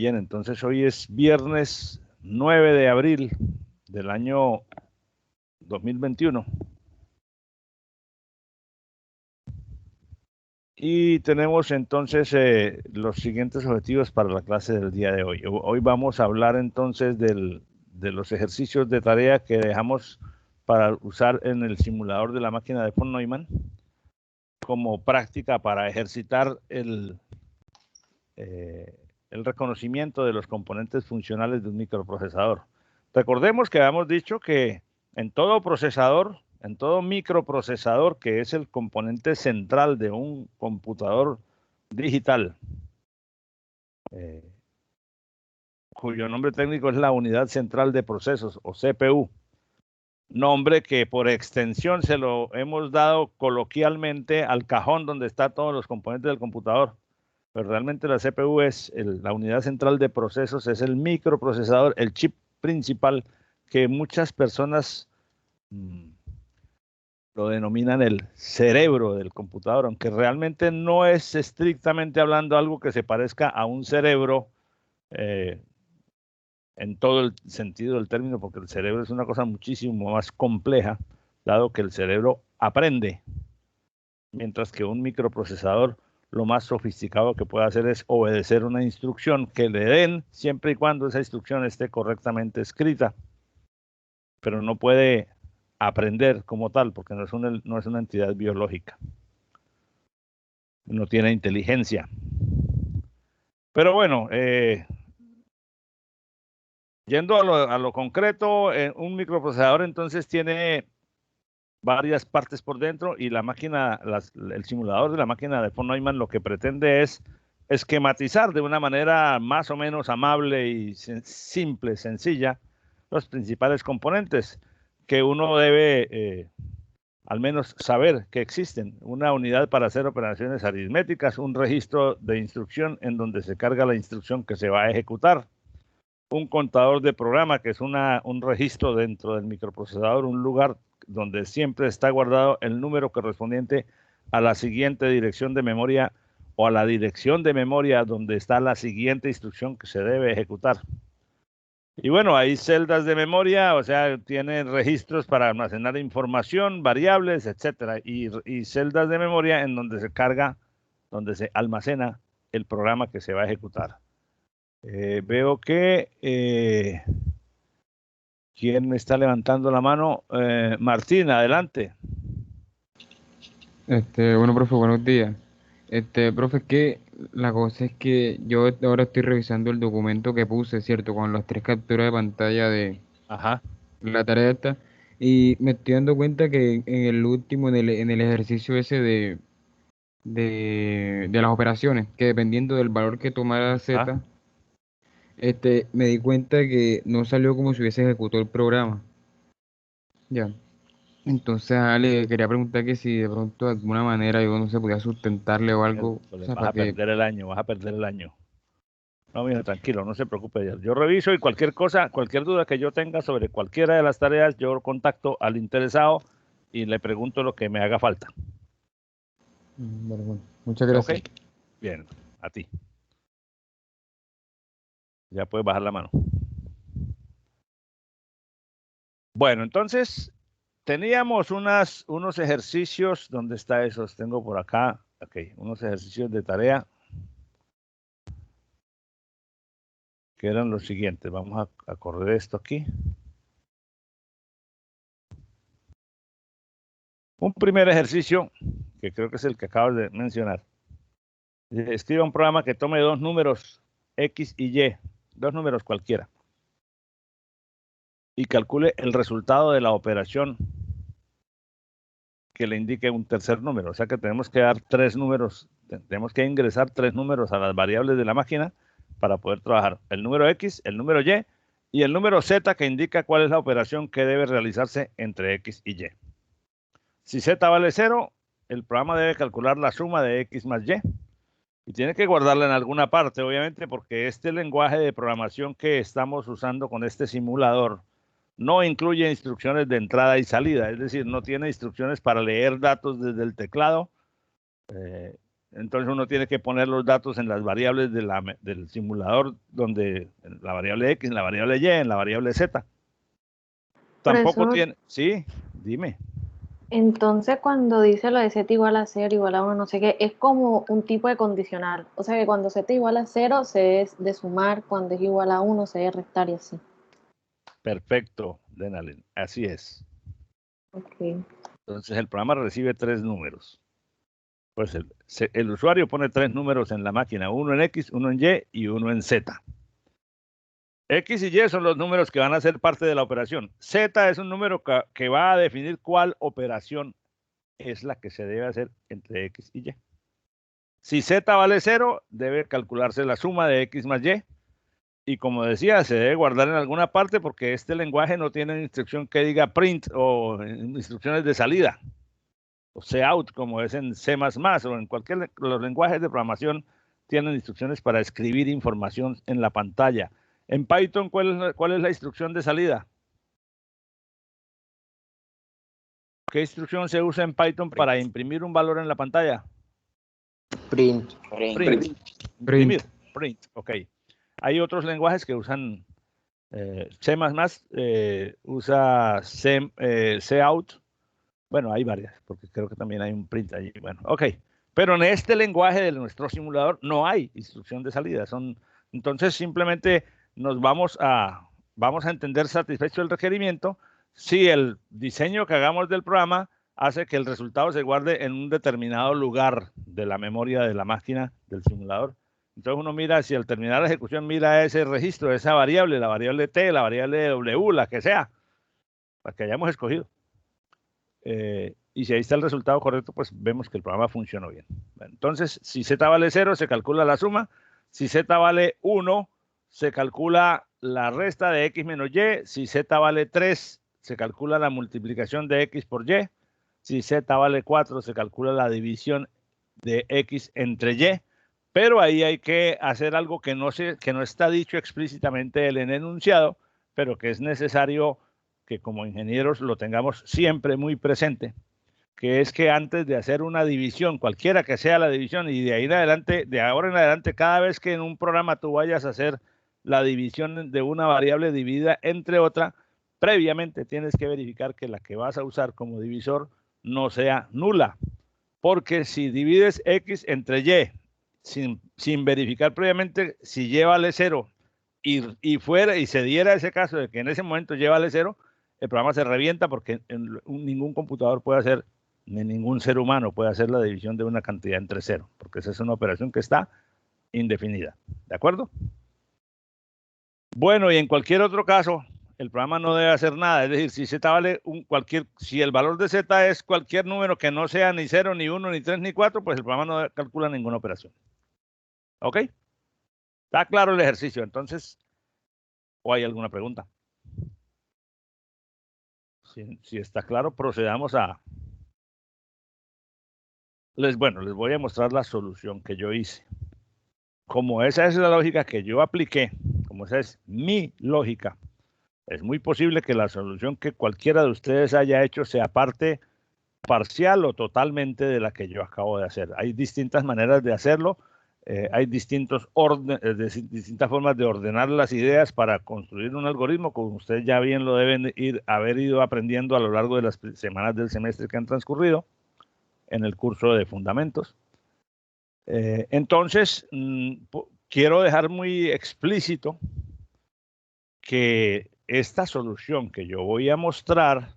Bien, entonces hoy es viernes 9 de abril del año 2021. Y tenemos entonces los siguientes objetivos para la clase del día de hoy. Hoy vamos a hablar entonces de los ejercicios de tarea que dejamos para usar en el simulador de la máquina de von Neumann como práctica para ejercitar el reconocimiento de los componentes funcionales de un microprocesador. Recordemos que habíamos dicho que en todo procesador, en todo microprocesador, que es el componente central de un computador digital, cuyo nombre técnico es la unidad central de procesos, o CPU, nombre que por extensión se lo hemos dado coloquialmente al cajón donde están todos los componentes del computador. Pero realmente la CPU es la unidad central de procesos, es el microprocesador, el chip principal que muchas personas lo denominan el cerebro del computador, aunque realmente no es estrictamente hablando algo que se parezca a un cerebro en todo el sentido del término, porque el cerebro es una cosa muchísimo más compleja, dado que el cerebro aprende, mientras que un microprocesador lo más sofisticado que puede hacer es obedecer una instrucción que le den siempre y cuando esa instrucción esté correctamente escrita, pero no puede aprender como tal porque no es una entidad biológica, no tiene inteligencia. Pero bueno, yendo a lo concreto, un microprocesador entonces tiene varias partes por dentro y la máquina, el simulador de la máquina de von Neumann lo que pretende es esquematizar de una manera más o menos amable y simple, sencilla, los principales componentes que uno debe al menos saber que existen. Una unidad para hacer operaciones aritméticas, un registro de instrucción en donde se carga la instrucción que se va a ejecutar, un contador de programa que es un registro dentro del microprocesador, un lugar donde siempre está guardado el número correspondiente a la siguiente dirección de memoria o a la dirección de memoria donde está la siguiente instrucción que se debe ejecutar. Y bueno, hay celdas de memoria, o sea, tiene registros para almacenar información, variables, etcétera, y celdas de memoria en donde se carga, donde se almacena el programa que se va a ejecutar. Veo que ¿quién me está levantando la mano? Martín, adelante. Bueno, profe, buenos días. Profe, es que la cosa es que yo ahora estoy revisando el documento que puse, ¿cierto? Con las 3 capturas de pantalla de Ajá. la tarea esta, y me estoy dando cuenta que en el último, en el ejercicio ese de las operaciones, que dependiendo del valor que tomara Ah, Z, me di cuenta que no salió como si hubiese ejecutado el programa. Ya. Entonces, le quería preguntar que si de pronto de alguna manera yo no se podía sustentarle o algo, o sea, vas para a que... perder el año, vas a perder el año. No, mijo, tranquilo, no se preocupe. Yo reviso y cualquier cosa, cualquier duda que yo tenga sobre cualquiera de las tareas, yo contacto al interesado y le pregunto lo que me haga falta. Bueno, muchas ¿Ok? gracias. Bien, a ti. Ya puedes bajar la mano. Bueno, entonces teníamos unos ejercicios. ¿Dónde está esos? Tengo por acá. Ok, unos ejercicios de tarea que eran los siguientes. Vamos a correr esto aquí. Un primer ejercicio, que creo que es el que acabas de mencionar. Escriba un programa que tome dos números X y Y, dos números cualquiera, y calcule el resultado de la operación que le indique un tercer número. O sea que tenemos que dar tres números, tenemos que ingresar tres números a las variables de la máquina para poder trabajar. El número X, el número Y y el número Z que indica cuál es la operación que debe realizarse entre X y Y. Si Z vale 0, el programa debe calcular la suma de X más Y. Y tiene que guardarla en alguna parte, obviamente, porque este lenguaje de programación que estamos usando con este simulador no incluye instrucciones de entrada y salida, es decir, no tiene instrucciones para leer datos desde el teclado Entonces uno tiene que poner los datos en las variables del simulador, donde en la variable X, en la variable Y, en la variable Z. Por Tampoco eso, tiene, sí, dime. entonces cuando dice lo de z igual a 0, igual a 1, no sé qué, es como un tipo de condicional. O sea que cuando z igual a 0 se es de sumar, cuando es igual a 1 se debe restar y así. Perfecto, Denalin, así es. Ok. Entonces el programa recibe 3 números. Pues el usuario pone 3 números en la máquina, uno en X, uno en Y y uno en Z. X y Y son los números que van a ser parte de la operación. Z es un número que va a definir cuál operación es la que se debe hacer entre X y Y. Si Z vale 0, debe calcularse la suma de X más Y. Y como decía, se debe guardar en alguna parte porque este lenguaje no tiene instrucción que diga print o instrucciones de salida. O cout, como es en C++ o en los lenguajes de programación tienen instrucciones para escribir información en la pantalla. En Python, ¿cuál es la instrucción de salida? ¿Qué instrucción se usa en Python para imprimir un valor en la pantalla? Print. Imprimir. Print. Ok. Hay otros lenguajes que usan C++, usa cout. Bueno, hay varias, porque creo que también hay un print allí. Bueno, ok. Pero en este lenguaje de nuestro simulador no hay instrucción de salida. Entonces simplemente nos vamos a entender satisfecho el requerimiento si el diseño que hagamos del programa hace que el resultado se guarde en un determinado lugar de la memoria de la máquina del simulador. Entonces uno mira, si al terminar la ejecución mira ese registro, esa variable, la variable T, la variable W, la que sea, la que hayamos escogido. Y si ahí está el resultado correcto, pues vemos que el programa funcionó bien. Bueno, entonces, si Z vale 0, se calcula la suma. Si Z vale 1, se calcula la resta de X menos Y. Si Z vale 3, se calcula la multiplicación de X por Y. Si Z vale 4, se calcula la división de X entre Y. Pero ahí hay que hacer algo que no está dicho explícitamente en el enunciado, pero que es necesario que como ingenieros lo tengamos siempre muy presente, que es que antes de hacer una división, cualquiera que sea la división, y de ahí en adelante, de ahora en adelante, cada vez que en un programa tú vayas a hacer la división de una variable dividida entre otra, previamente tienes que verificar que la que vas a usar como divisor no sea nula, porque si divides X entre Y sin verificar previamente si Y vale 0 y se diera ese caso de que en ese momento Y vale 0, el programa se revienta porque ningún computador puede hacer, ni ningún ser humano puede hacer la división de una cantidad entre 0, porque esa es una operación que está indefinida. ¿De acuerdo? Bueno, y en cualquier otro caso, el programa no debe hacer nada. Es decir, si Z vale si el valor de Z es cualquier número que no sea ni 0, ni 1, ni 3, ni 4, pues el programa no calcula ninguna operación. ¿Ok? ¿Está claro el ejercicio? Entonces, ¿o hay alguna pregunta? Si está claro, procedamos a... les voy a mostrar la solución que yo hice. Como esa es la lógica que yo apliqué, como esa es mi lógica, es muy posible que la solución que cualquiera de ustedes haya hecho sea parte parcial o totalmente de la que yo acabo de hacer. Hay distintas maneras de hacerlo, hay distintas formas de ordenar las ideas para construir un algoritmo, como ustedes ya bien lo deben haber ido aprendiendo a lo largo de las semanas del semestre que han transcurrido en el curso de fundamentos. Entonces, quiero dejar muy explícito que esta solución que yo voy a mostrar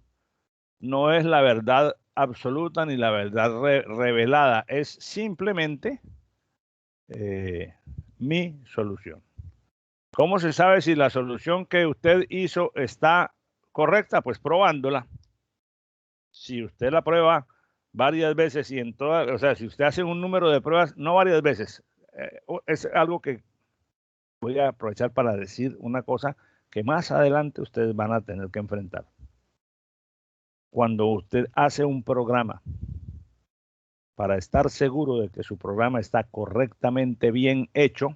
no es la verdad absoluta ni la verdad revelada, es simplemente mi solución. ¿Cómo se sabe si la solución que usted hizo está correcta? Pues probándola. Si usted la prueba varias veces y en todas, o sea, si usted hace un número de pruebas, no varias veces, es algo que voy a aprovechar para decir una cosa que más adelante ustedes van a tener que enfrentar. Cuando usted hace un programa, para estar seguro de que su programa está correctamente bien hecho,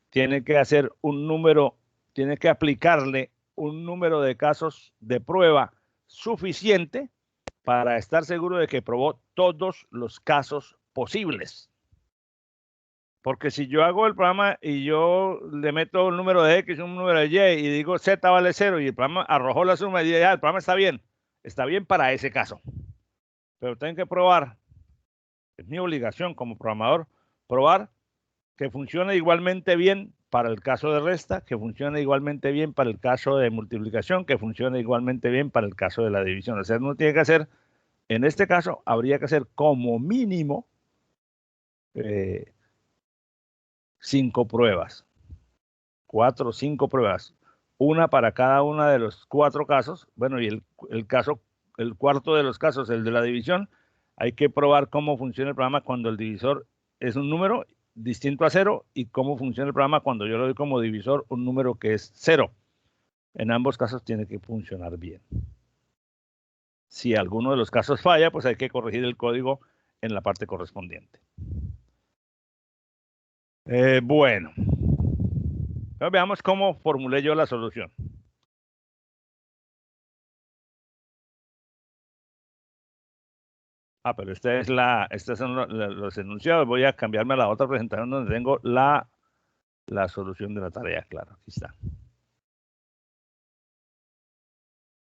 tiene que hacer un número, tiene que aplicarle un número de casos de prueba suficiente para estar seguro de que probó todos los casos posibles. Porque si yo hago el programa y yo le meto un número de X, un número de Y y digo Z vale 0 y el programa arrojó la suma y ya el programa está bien para ese caso. Pero tengo que probar, es mi obligación como programador, probar que funcione igualmente bien para el caso de resta, que funcione igualmente bien para el caso de multiplicación, que funcione igualmente bien para el caso de la división. O sea, uno tiene que hacer, en este caso, habría que hacer como mínimo 5 pruebas, 4 o 5 pruebas, una para cada uno de los 4 casos. Bueno, y el cuarto de los casos, el de la división, hay que probar cómo funciona el programa cuando el divisor es un número distinto a 0 y cómo funciona el programa cuando yo le doy como divisor un número que es 0. En ambos casos tiene que funcionar bien. Si alguno de los casos falla, pues hay que corregir el código en la parte correspondiente. Bueno, ahora veamos cómo formulé yo la solución. Pero estos son los enunciados. Voy a cambiarme a la otra presentación donde tengo la solución de la tarea. Claro, aquí está.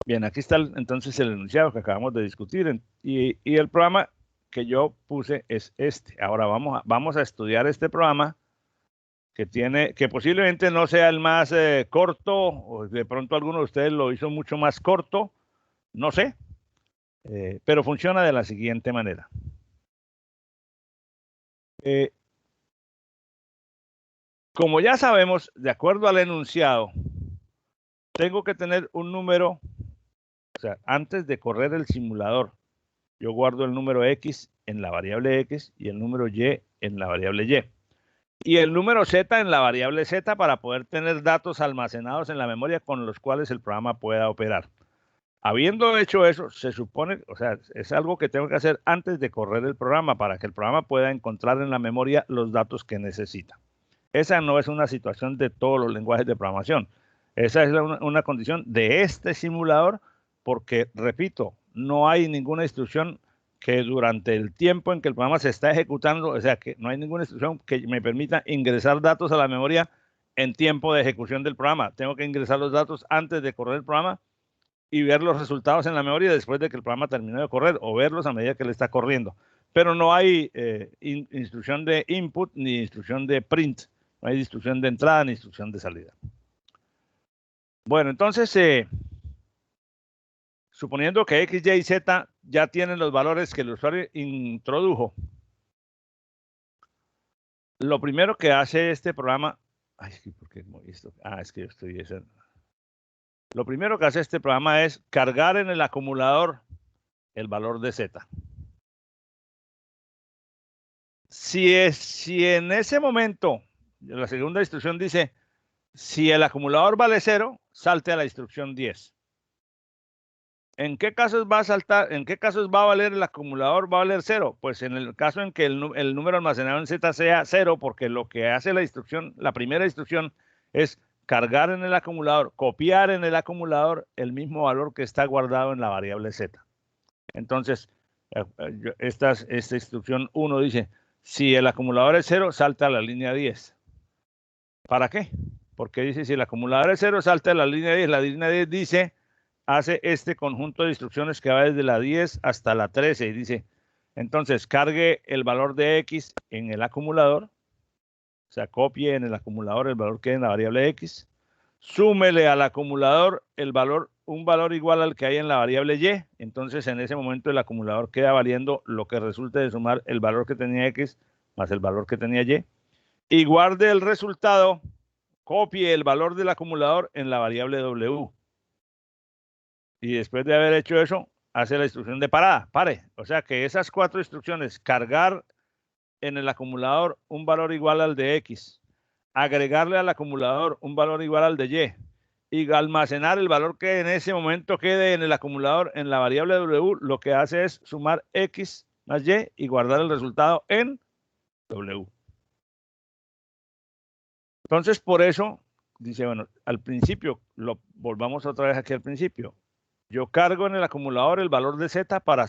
Bien, aquí está entonces el enunciado que acabamos de discutir y el programa que yo puse es este. Ahora vamos a estudiar este programa que posiblemente no sea el más corto, o de pronto alguno de ustedes lo hizo mucho más corto, no sé, pero funciona de la siguiente manera. Como ya sabemos, de acuerdo al enunciado, tengo que tener un número, o sea, antes de correr el simulador, yo guardo el número X en la variable X y el número Y en la variable Y. Y el número Z en la variable Z para poder tener datos almacenados en la memoria con los cuales el programa pueda operar. Habiendo hecho eso, se supone, o sea, es algo que tengo que hacer antes de correr el programa para que el programa pueda encontrar en la memoria los datos que necesita. Esa no es una situación de todos los lenguajes de programación. Esa es una condición de este simulador porque, repito, no hay ninguna instrucción que durante el tiempo en que el programa se está ejecutando, o sea, que no hay ninguna instrucción que me permita ingresar datos a la memoria en tiempo de ejecución del programa. Tengo que ingresar los datos antes de correr el programa y ver los resultados en la memoria después de que el programa terminó de correr o verlos a medida que le está corriendo. Pero no hay instrucción de input ni instrucción de print. No hay instrucción de entrada ni instrucción de salida. Bueno, entonces, suponiendo que X, Y y Z ya tienen los valores que el usuario introdujo, lo primero que hace este programa... ¿por qué esto? Es que yo estoy... Lo primero que hace este programa es cargar en el acumulador el valor de Z. Si en ese momento, la segunda instrucción dice, si el acumulador vale 0, salte a la instrucción 10. ¿En qué casos va a saltar? ¿En qué casos va a valer el acumulador? ¿Va a valer 0? Pues en el caso en que el número almacenado en Z sea 0, porque lo que hace la primera instrucción es cargar en el acumulador, copiar en el acumulador el mismo valor que está guardado en la variable Z. Entonces, esta instrucción 1 dice, si el acumulador es 0, salta a la línea 10. ¿Para qué? Porque dice, si el acumulador es 0, salta a la línea 10. La línea 10 dice, hace este conjunto de instrucciones que va desde la 10 hasta la 13. Y dice, entonces, cargue el valor de X en el acumulador. O sea, copie en el acumulador el valor que hay en la variable X. Súmele al acumulador un valor igual al que hay en la variable Y. Entonces, en ese momento el acumulador queda valiendo lo que resulte de sumar el valor que tenía X más el valor que tenía Y. Y guarde el resultado, copie el valor del acumulador en la variable W. Y después de haber hecho eso, hace la instrucción de parada, pare. O sea que esas 4 instrucciones, cargar en el acumulador un valor igual al de X, agregarle al acumulador un valor igual al de Y almacenar el valor que en ese momento quede en el acumulador en la variable W, lo que hace es sumar X más Y guardar el resultado en W. Entonces, por eso, dice, bueno, al principio, volvamos otra vez aquí al principio. yo cargo en el acumulador el valor de Z para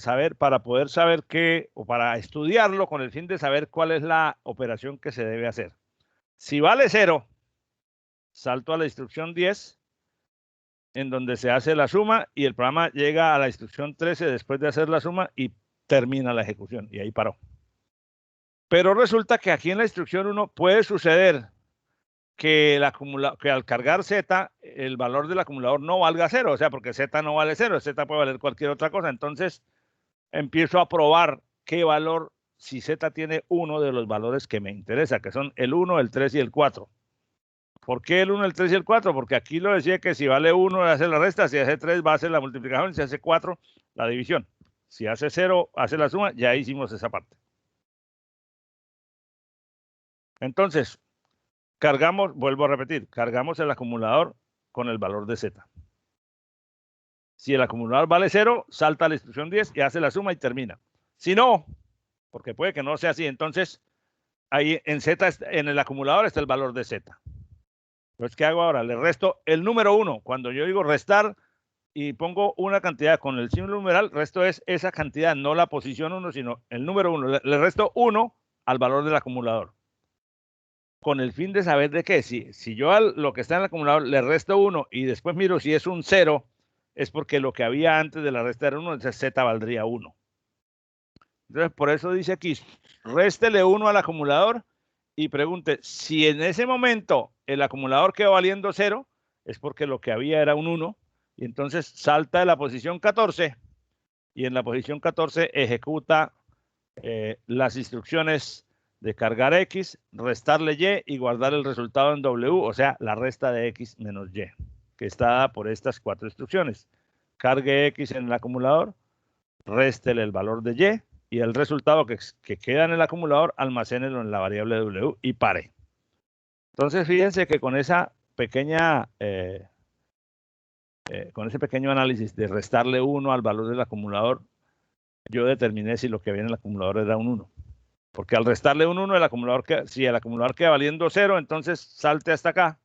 poder saber qué, o para estudiarlo con el fin de saber cuál es la operación que se debe hacer. Si vale 0, salto a la instrucción 10, en donde se hace la suma y el programa llega a la instrucción 13 después de hacer la suma y termina la ejecución, y ahí paró. Pero resulta que aquí en la instrucción 1 puede suceder que al cargar Z, el valor del acumulador no valga 0, o sea, porque Z no vale 0, Z puede valer cualquier otra cosa. Entonces, empiezo a probar qué valor, si Z tiene uno de los valores que me interesa, que son el 1, el 3 y el 4. ¿Por qué el 1, el 3 y el 4? Porque aquí lo decía que si vale 1, hace la resta, si hace 3, va a hacer la multiplicación, si hace 4, la división. Si hace 0, hace la suma, ya hicimos esa parte. Entonces, cargamos, vuelvo a repetir, cargamos el acumulador con el valor de Z. Si el acumulador vale 0, salta a la instrucción 10 y hace la suma y termina. Si no, porque puede que no sea así, entonces ahí en Z, en el acumulador está el valor de Z. Entonces, ¿qué hago ahora? Le resto el número 1. Cuando yo digo restar y pongo una cantidad con el símbolo numeral, resto es esa cantidad, no la posición 1, sino el número 1. Le resto 1 al valor del acumulador. Con el fin de saber de qué. Si yo a lo que está en el acumulador le resto 1 y después miro si es un 0, es porque lo que había antes de la resta era 1, entonces Z valdría 1. Entonces, por eso dice aquí, réstele 1 al acumulador y pregunte si en ese momento el acumulador quedó valiendo 0, es porque lo que había era un 1, y entonces salta de la posición 14 y en la posición 14 ejecuta las instrucciones de cargar X, restarle Y y guardar el resultado en W, o sea, la resta de X menos Y, que está dada por estas 4 instrucciones. Cargue X en el acumulador, réstele el valor de Y el resultado que queda en el acumulador, almacénelo en la variable W y pare. Entonces, fíjense que con esa pequeña, con ese pequeño análisis de restarle 1 al valor del acumulador, yo determiné si lo que había en el acumulador era un 1. Porque al restarle un 1, si el acumulador queda valiendo 0, entonces salte hasta acá.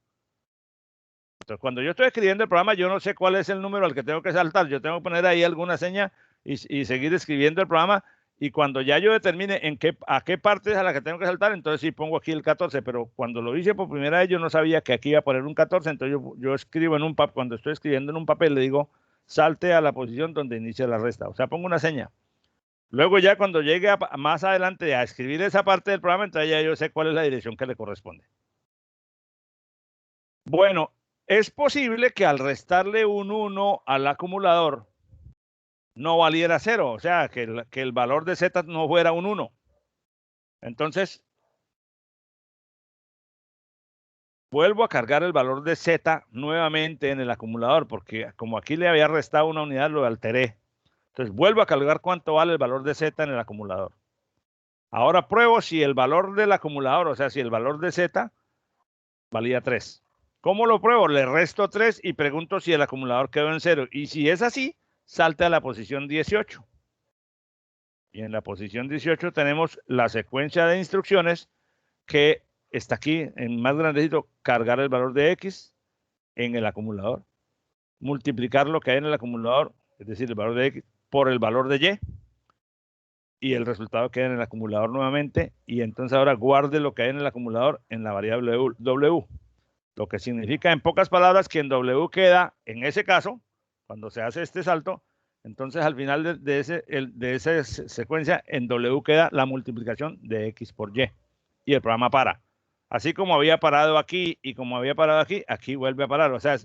Entonces, cuando yo estoy escribiendo el programa, yo no sé cuál es el número al que tengo que saltar. Yo tengo que poner ahí alguna seña y seguir escribiendo el programa. Y cuando ya yo determine a qué parte es a la que tengo que saltar, entonces sí pongo aquí el 14. Pero cuando lo hice por primera vez, yo no sabía que aquí iba a poner un 14. Entonces yo escribo en un papel, cuando estoy escribiendo en un papel, le digo, salte a la posición donde inicia la resta. O sea, pongo una seña. Luego ya cuando llegue más adelante a escribir esa parte del programa, entonces ya yo sé cuál es la dirección que le corresponde. Bueno, es posible que al restarle un 1 al acumulador no valiera 0, o sea, que el valor de Z no fuera un 1. Entonces, vuelvo a cargar el valor de Z nuevamente en el acumulador, porque como aquí le había restado una unidad, lo alteré. Entonces, vuelvo a cargar cuánto vale el valor de Z en el acumulador. Ahora pruebo si el valor del acumulador, o sea, si el valor de Z valía 3. ¿Cómo lo pruebo? Le resto 3 y pregunto si el acumulador quedó en 0. Y si es así, salta a la posición 18. Y en la posición 18 tenemos la secuencia de instrucciones que está aquí en más grandecito, cargar el valor de X en el acumulador, multiplicar lo que hay en el acumulador, es decir, el valor de X, por el valor de Y el resultado queda en el acumulador nuevamente, y entonces ahora guarde lo que hay en el acumulador en la variable W. Lo que significa en pocas palabras que en W queda, en ese caso, cuando se hace este salto, entonces al final de esa secuencia, en W queda la multiplicación de X por Y. Y el programa para. Así como había parado aquí y como había parado aquí, aquí vuelve a parar. O sea,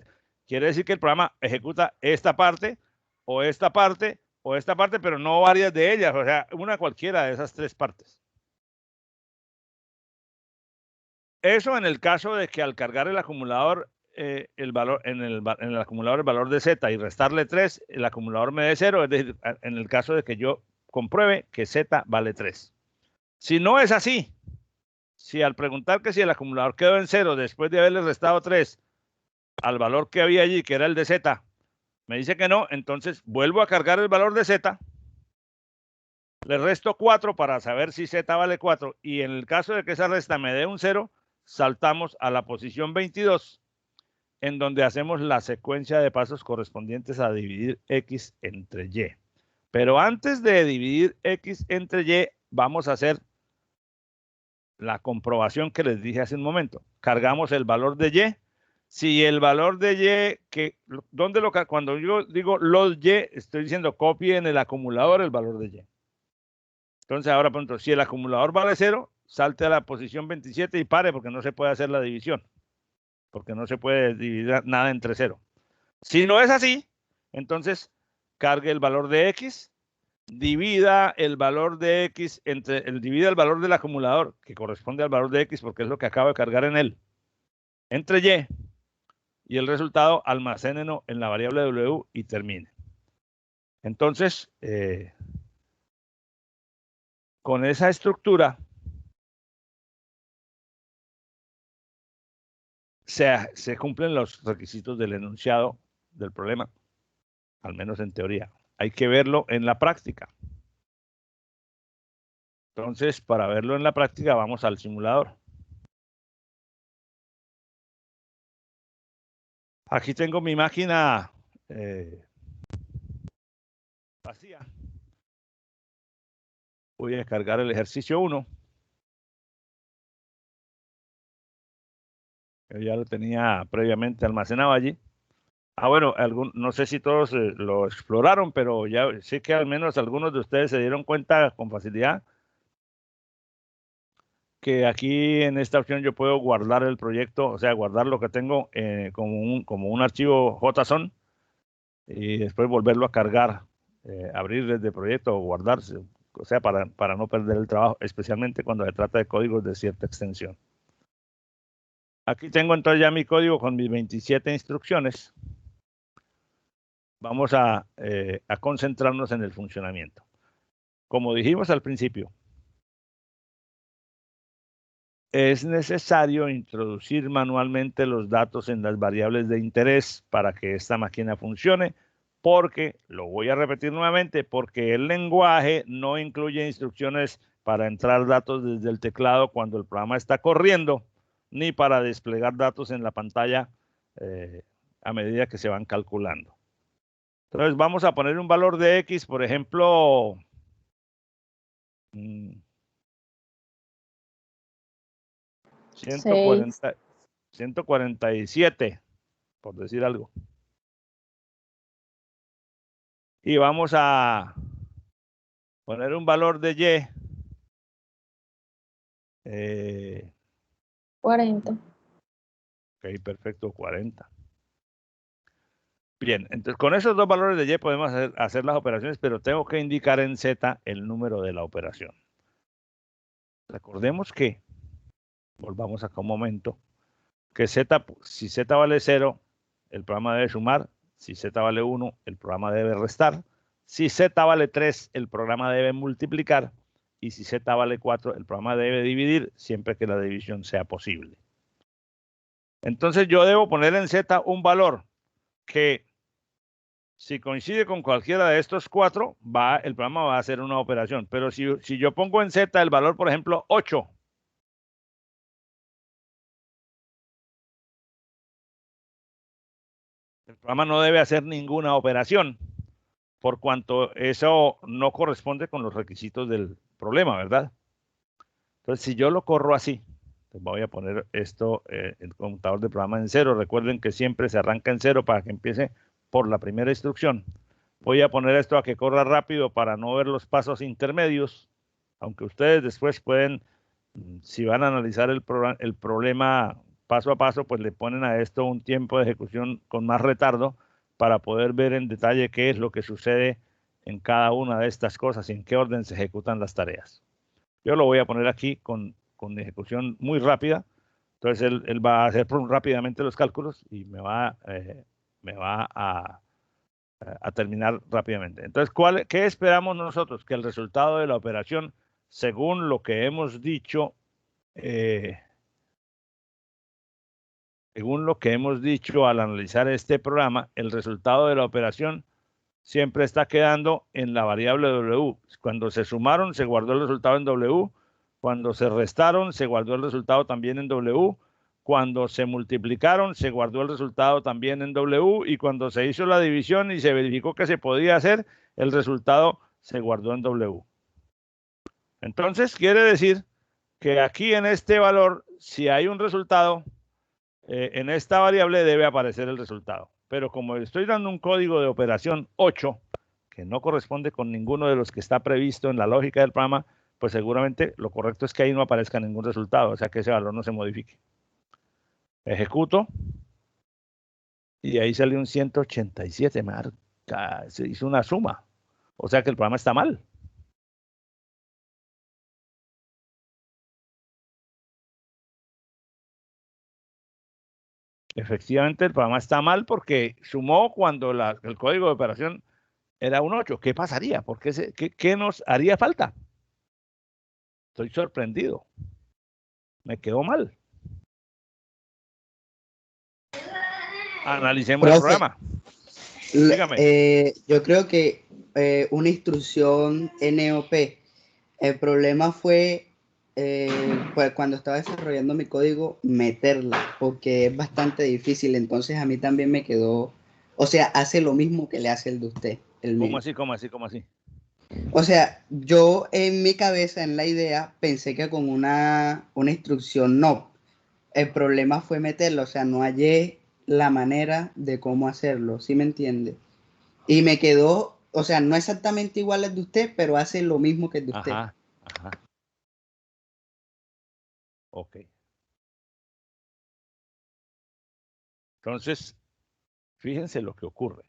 quiere decir que el programa ejecuta esta parte, o esta parte, o esta parte, pero no varias de ellas. O sea, una cualquiera de esas 3 partes. Eso en el caso de que al cargar el acumulador, el valor en el acumulador el valor de Z y restarle 3, el acumulador me dé 0, es decir, en el caso de que yo compruebe que Z vale 3. Si no es así, si al preguntar que si el acumulador quedó en 0 después de haberle restado 3 al valor que había allí, que era el de Z, me dice que no, entonces vuelvo a cargar el valor de Z, le resto 4 para saber si Z vale 4, y en el caso de que esa resta me dé un 0, saltamos a la posición 22 en donde hacemos la secuencia de pasos correspondientes a dividir X entre Y. Pero antes de dividir X entre Y, vamos a hacer la comprobación que les dije hace un momento. Cargamos el valor de Y. Si el valor de Y, cuando yo digo los Y, estoy diciendo copie en el acumulador el valor de Y. Entonces ahora pronto, si el acumulador vale 0, salte a la posición 27 y pare porque no se puede hacer la división. Porque no se puede dividir nada entre 0. Si no es así, entonces cargue el valor de X, divida el valor de X divida el valor del acumulador, que corresponde al valor de X porque es lo que acabo de cargar en él, entre y el resultado almacénenlo en la variable W y termine. Entonces, con esa estructura, se cumplen los requisitos del enunciado del problema, al menos en teoría. Hay que verlo en la práctica. Entonces, para verlo en la práctica, vamos al simulador. Aquí tengo mi máquina vacía. Voy a descargar el ejercicio 1. Yo ya lo tenía previamente almacenado allí. Bueno, no sé si todos lo exploraron, pero ya sé que al menos algunos de ustedes se dieron cuenta con facilidad que aquí en esta opción yo puedo guardar el proyecto, o sea, guardar lo que tengo como un archivo JSON y después volverlo a cargar, abrir desde proyecto o guardarse, o sea, para no perder el trabajo, especialmente cuando se trata de códigos de cierta extensión. Aquí tengo entonces ya mi código con mis 27 instrucciones. Vamos a concentrarnos en el funcionamiento. Como dijimos al principio, es necesario introducir manualmente los datos en las variables de interés para que esta máquina funcione, porque, lo voy a repetir nuevamente, porque el lenguaje no incluye instrucciones para entrar datos desde el teclado cuando el programa está corriendo, ni para desplegar datos en la pantalla a medida que se van calculando. Entonces vamos a poner un valor de X, por ejemplo, 147, por decir algo. Y vamos a poner un valor de Y. 40. Ok, perfecto, 40. Bien, entonces con esos dos valores de Y podemos hacer las operaciones, pero tengo que indicar en Z el número de la operación. Recordemos que, volvamos acá un momento, que si Z vale 0, el programa debe sumar. Si Z vale 1, el programa debe restar. Si Z vale 3, el programa debe multiplicar. Y si Z vale 4, el programa debe dividir, siempre que la división sea posible. Entonces yo debo poner en Z un valor que, si coincide con cualquiera de estos 4, el programa va a hacer una operación. Pero si yo pongo en Z el valor, por ejemplo, 8, el programa no debe hacer ninguna operación, por cuanto eso no corresponde con los requisitos del problema, ¿verdad? Entonces, si yo lo corro así, pues voy a poner esto, el computador de programa en 0. Recuerden que siempre se arranca en 0 para que empiece por la primera instrucción. Voy a poner esto a que corra rápido para no ver los pasos intermedios, aunque ustedes después pueden, si van a analizar el problema paso a paso, pues le ponen a esto un tiempo de ejecución con más retardo para poder ver en detalle qué es lo que sucede en cada una de estas cosas y en qué orden se ejecutan las tareas. Yo lo voy a poner aquí con ejecución muy rápida. Entonces él va a hacer rápidamente los cálculos y me va a terminar rápidamente. Entonces, ¿qué esperamos nosotros? Que el resultado de la operación, según lo que hemos dicho, al analizar este programa, el resultado de la operación siempre está quedando en la variable W. Cuando se sumaron, se guardó el resultado en W. Cuando se restaron, se guardó el resultado también en W. Cuando se multiplicaron, se guardó el resultado también en W, y cuando se hizo la división y se verificó que se podía hacer, el resultado se guardó en W. Entonces, quiere decir que aquí en este valor, si hay un resultado, en esta variable debe aparecer el resultado. Pero como estoy dando un código de operación 8, que no corresponde con ninguno de los que está previsto en la lógica del programa, pues seguramente lo correcto es que ahí no aparezca ningún resultado, o sea que ese valor no se modifique. Ejecuto y ahí salió un 187, marca, se hizo una suma, o sea que el programa está mal. Efectivamente, el programa está mal porque sumó cuando el código de operación era un 8. ¿Qué pasaría? ¿Qué nos haría falta? Estoy sorprendido. Me quedó mal. Analicemos el Profe, programa. Dígame. yo creo que una instrucción NOP, el problema fue pues cuando estaba desarrollando mi código, meterla, porque es bastante difícil. Entonces a mí también me quedó, o sea, hace lo mismo que le hace el de usted, el ¿Cómo mío. así? ¿Cómo así? ¿Cómo así? O sea, yo en mi cabeza, en la idea, pensé que con una instrucción no. El problema fue meterlo, o sea, no hallé la manera de cómo hacerlo, ¿sí me entiende? Y me quedó, o sea, no exactamente igual al de usted, pero hace lo mismo que el de usted. Ajá, ajá. Ok. Entonces, fíjense lo que ocurre.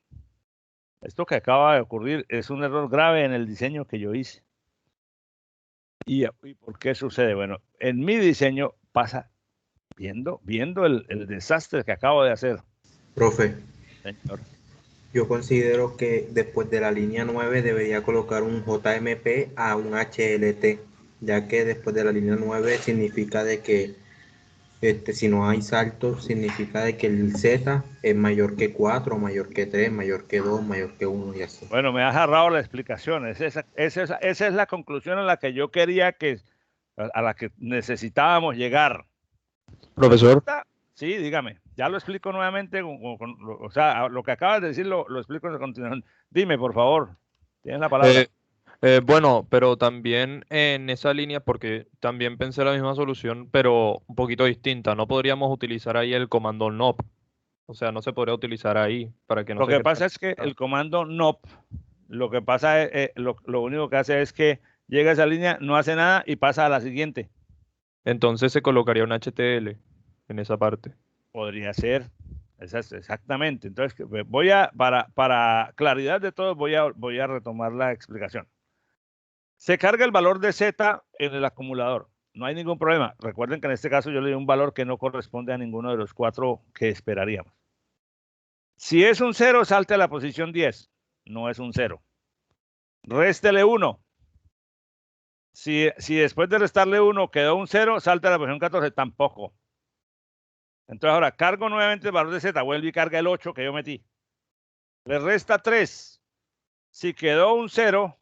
Esto que acaba de ocurrir es un error grave en el diseño que yo hice. ¿Y por qué sucede? Bueno, en mi diseño pasa viendo el desastre que acabo de hacer. Profe, Señor. yo considero que después de la línea 9 debería colocar un JMP a un HLT, ya que después de la línea 9 significa de que si no hay saltos, significa de que el Z es mayor que 4, mayor que 3, mayor que 2, mayor que 1 y así. Bueno, me has agarrado la explicación. Esa es la conclusión a la que yo quería a la que necesitábamos llegar. Profesor. Sí, dígame. Ya lo explico nuevamente. O sea, lo que acabas de decir lo explico a continuación. Dime, por favor. Tienes la palabra. Bueno, pero también en esa línea, porque también pensé la misma solución, pero un poquito distinta. No podríamos utilizar ahí el comando NOP. O sea, no se podría utilizar ahí para que no Lo se que genere. pasa es que el comando NOP, lo que pasa es, lo único que hace es que llega a esa línea, no hace nada y pasa a la siguiente. Entonces se colocaría un HTL en esa parte. Podría ser. Exactamente. Entonces, para claridad de todo, voy a retomar la explicación. Se carga el valor de Z en el acumulador. No hay ningún problema. Recuerden que en este caso yo le di un valor que no corresponde a ninguno de los 4 que esperaríamos. Si es un 0, salte a la posición 10. No es un 0. Réstele 1. Si después de restarle 1 quedó un 0, salte a la posición 14. Tampoco. Entonces ahora cargo nuevamente el valor de Z. Vuelve y carga el 8 que yo metí. Le resta 3. Si quedó un 0,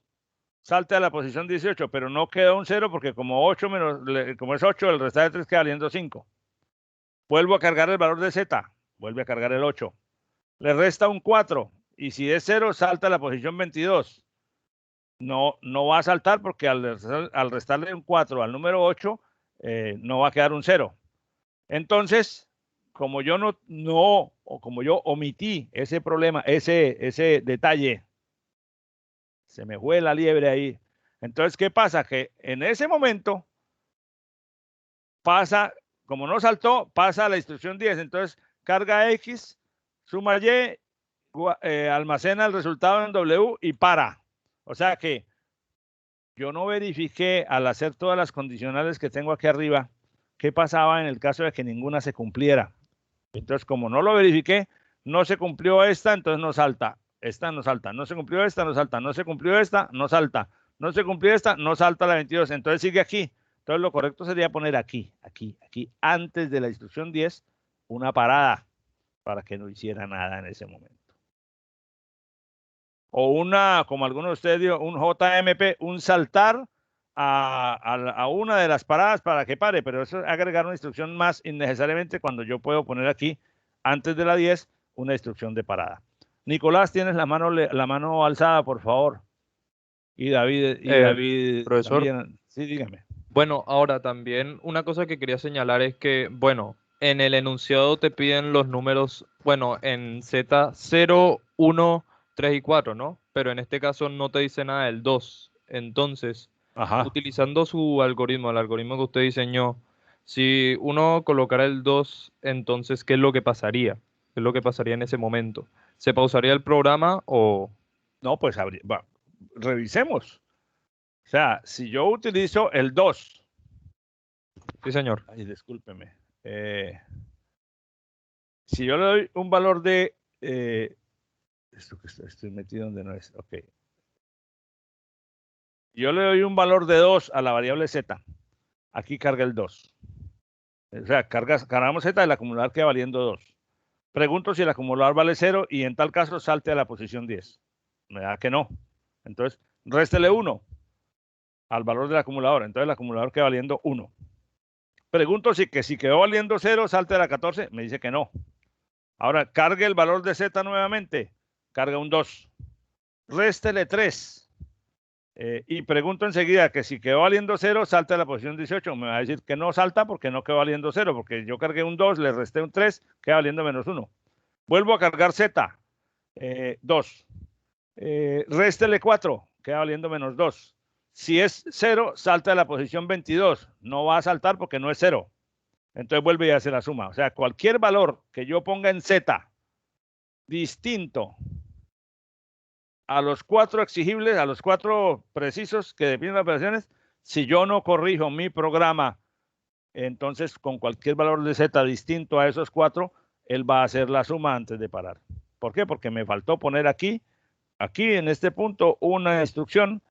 salte a la posición 18, pero no quedó un 0 porque como es 8, el restar de 3 queda valiendo 5. Vuelvo a cargar el valor de Z, vuelve a cargar el 8. Le resta un 4 y si es 0, salta a la posición 22. No va a saltar porque al restarle un 4 al número 8, no va a quedar un 0. Entonces, como yo como yo omití ese problema, ese detalle, se me fue la liebre ahí. Entonces, ¿qué pasa? Que en ese momento pasa, como no saltó, pasa a la instrucción 10. Entonces, carga X, suma Y, almacena el resultado en W y para. O sea que yo no verifiqué al hacer todas las condicionales que tengo aquí arriba qué pasaba en el caso de que ninguna se cumpliera. Entonces, como no lo verifiqué, no se cumplió esta, entonces no salta. Esta no salta. No se cumplió esta, no salta. No se cumplió esta, no salta. No se cumplió esta, no salta la 22. Entonces sigue aquí. Entonces lo correcto sería poner aquí, antes de la instrucción 10, una parada para que no hiciera nada en ese momento. O como algunos de ustedes dijo, un JMP, un saltar a una de las paradas para que pare, pero eso es agregar una instrucción más innecesariamente cuando yo puedo poner aquí, antes de la 10, una instrucción de parada. Nicolás, tienes la mano alzada, por favor. Y David, profesor. sí, dígame. Bueno, ahora también una cosa que quería señalar es que, bueno, en el enunciado te piden los números, bueno, en Z 0, 1, 3 y 4, ¿no? Pero en este caso no te dice nada del 2. Entonces, Ajá. utilizando su algoritmo, el algoritmo que usted diseñó, si uno colocara el 2, entonces, ¿qué es lo que pasaría? ¿Qué es lo que pasaría en ese momento? ¿Se pausaría el programa o...? No, pues revisemos. O sea, si yo utilizo el 2. Sí, señor. Ay, discúlpeme. Si yo le doy un valor de... esto que estoy metido donde no es. Ok. Yo le doy un valor de 2 a la variable z. Aquí carga el 2. O sea, cargamos z, el acumulador queda valiendo 2. Pregunto si el acumulador vale 0 y en tal caso salte a la posición 10. Me da que no. Entonces, réstele 1 al valor del acumulador. Entonces el acumulador queda valiendo 1. Pregunto si quedó valiendo 0, salte a la 14. Me dice que no. Ahora, cargue el valor de z nuevamente. Carga un 2. Réstele 3. Y pregunto enseguida que si quedó valiendo 0, salta a la posición 18. Me va a decir que no salta porque no quedó valiendo 0, porque yo cargué un 2, le resté un 3, queda valiendo menos 1. Vuelvo a cargar z, 2. Réstele 4, queda valiendo menos 2. Si es 0, salta a la posición 22. No va a saltar porque no es 0. Entonces vuelve y hace la suma. O sea, cualquier valor que yo ponga en z distinto a los 4 exigibles, a los 4 precisos que definen las operaciones, si yo no corrijo mi programa, entonces con cualquier valor de z distinto a esos 4, él va a hacer la suma antes de parar. ¿Por qué? Porque me faltó poner aquí en este punto, una instrucción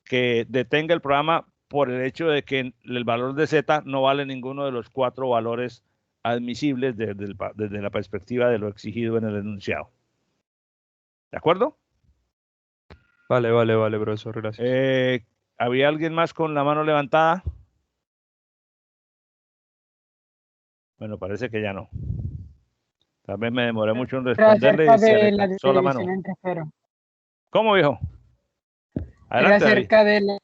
que detenga el programa por el hecho de que el valor de z no vale ninguno de los 4 valores admisibles desde la perspectiva de lo exigido en el enunciado. ¿De acuerdo? Vale, profesor, gracias. ¿Había alguien más con la mano levantada? Bueno, parece que ya no. Tal vez me demoré mucho en responderle y se le cansó la mano. Entre cero. ¿Cómo, viejo? Era Adelante, David. acerca de la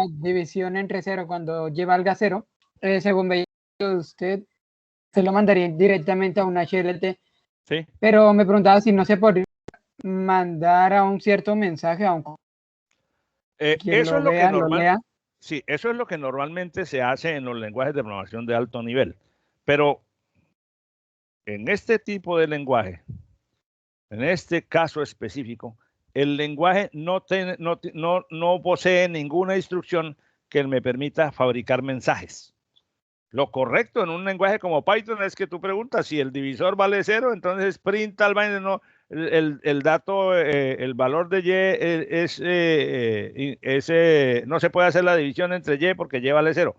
división entre cero cuando lleva algo a cero. Según veía usted, se lo mandaría directamente a un HLT. Sí. Pero me preguntaba si no se podría mandar a un cierto mensaje a un eso es lo que sí, eso es lo que normalmente se hace en los lenguajes de programación de alto nivel. Pero en este tipo de lenguaje, en este caso específico, el lenguaje no posee ninguna instrucción que me permita fabricar mensajes. Lo correcto en un lenguaje como Python es que tú preguntas si el divisor vale 0, entonces print al vaina, no, el dato, el valor de y no se puede hacer la división entre y porque y vale 0.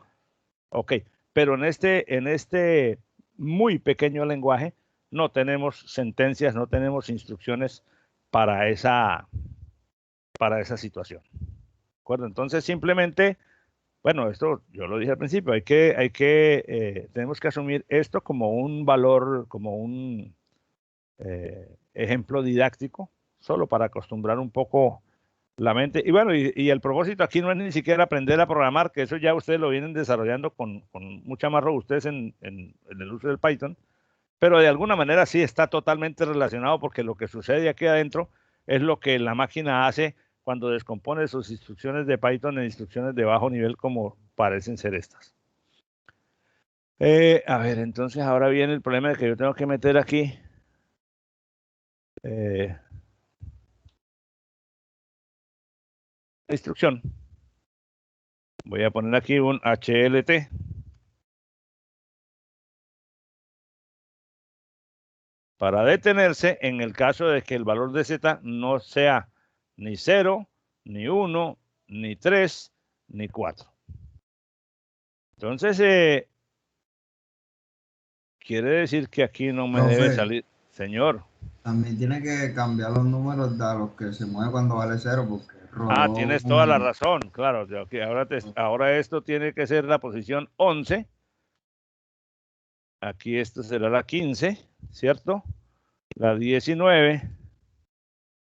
Ok, pero en este muy pequeño lenguaje no tenemos sentencias, no tenemos instrucciones para esa situación. ¿De acuerdo? Entonces simplemente, bueno, esto yo lo dije al principio, tenemos que asumir esto como un valor, como un ejemplo didáctico, solo para acostumbrar un poco la mente. Y bueno, y el propósito aquí no es ni siquiera aprender a programar, que eso ya ustedes lo vienen desarrollando con mucha más robustez en el uso del Python, pero de alguna manera sí está totalmente relacionado porque lo que sucede aquí adentro es lo que la máquina hace cuando descompone sus instrucciones de Python en instrucciones de bajo nivel como parecen ser estas. A ver, entonces ahora viene el problema de que yo tengo que meter aquí la instrucción. Voy a poner aquí un HLT. Para detenerse en el caso de que el valor de z no sea ni 0, ni 1, ni 3, ni 4. Entonces, quiere decir que aquí no me debe salir. Señor. También tiene que cambiar los números de a los que se mueve cuando vale 0, porque rodó tienes toda la un- razón, claro. Ahora esto tiene que ser la posición 11. Aquí esto será la 15, ¿cierto? La 19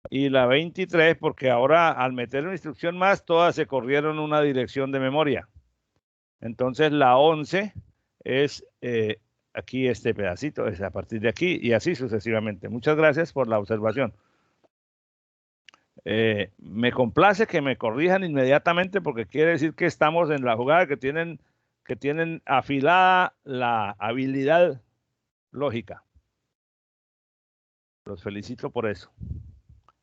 y la 23, porque ahora al meter una instrucción más, todas se corrieron una dirección de memoria. Entonces la 11 es aquí este pedacito, es a partir de aquí y así sucesivamente. Muchas gracias por la observación. Me complace que me corrijan inmediatamente porque quiere decir que estamos en la jugada que tienen afilada la habilidad lógica. Los felicito por eso.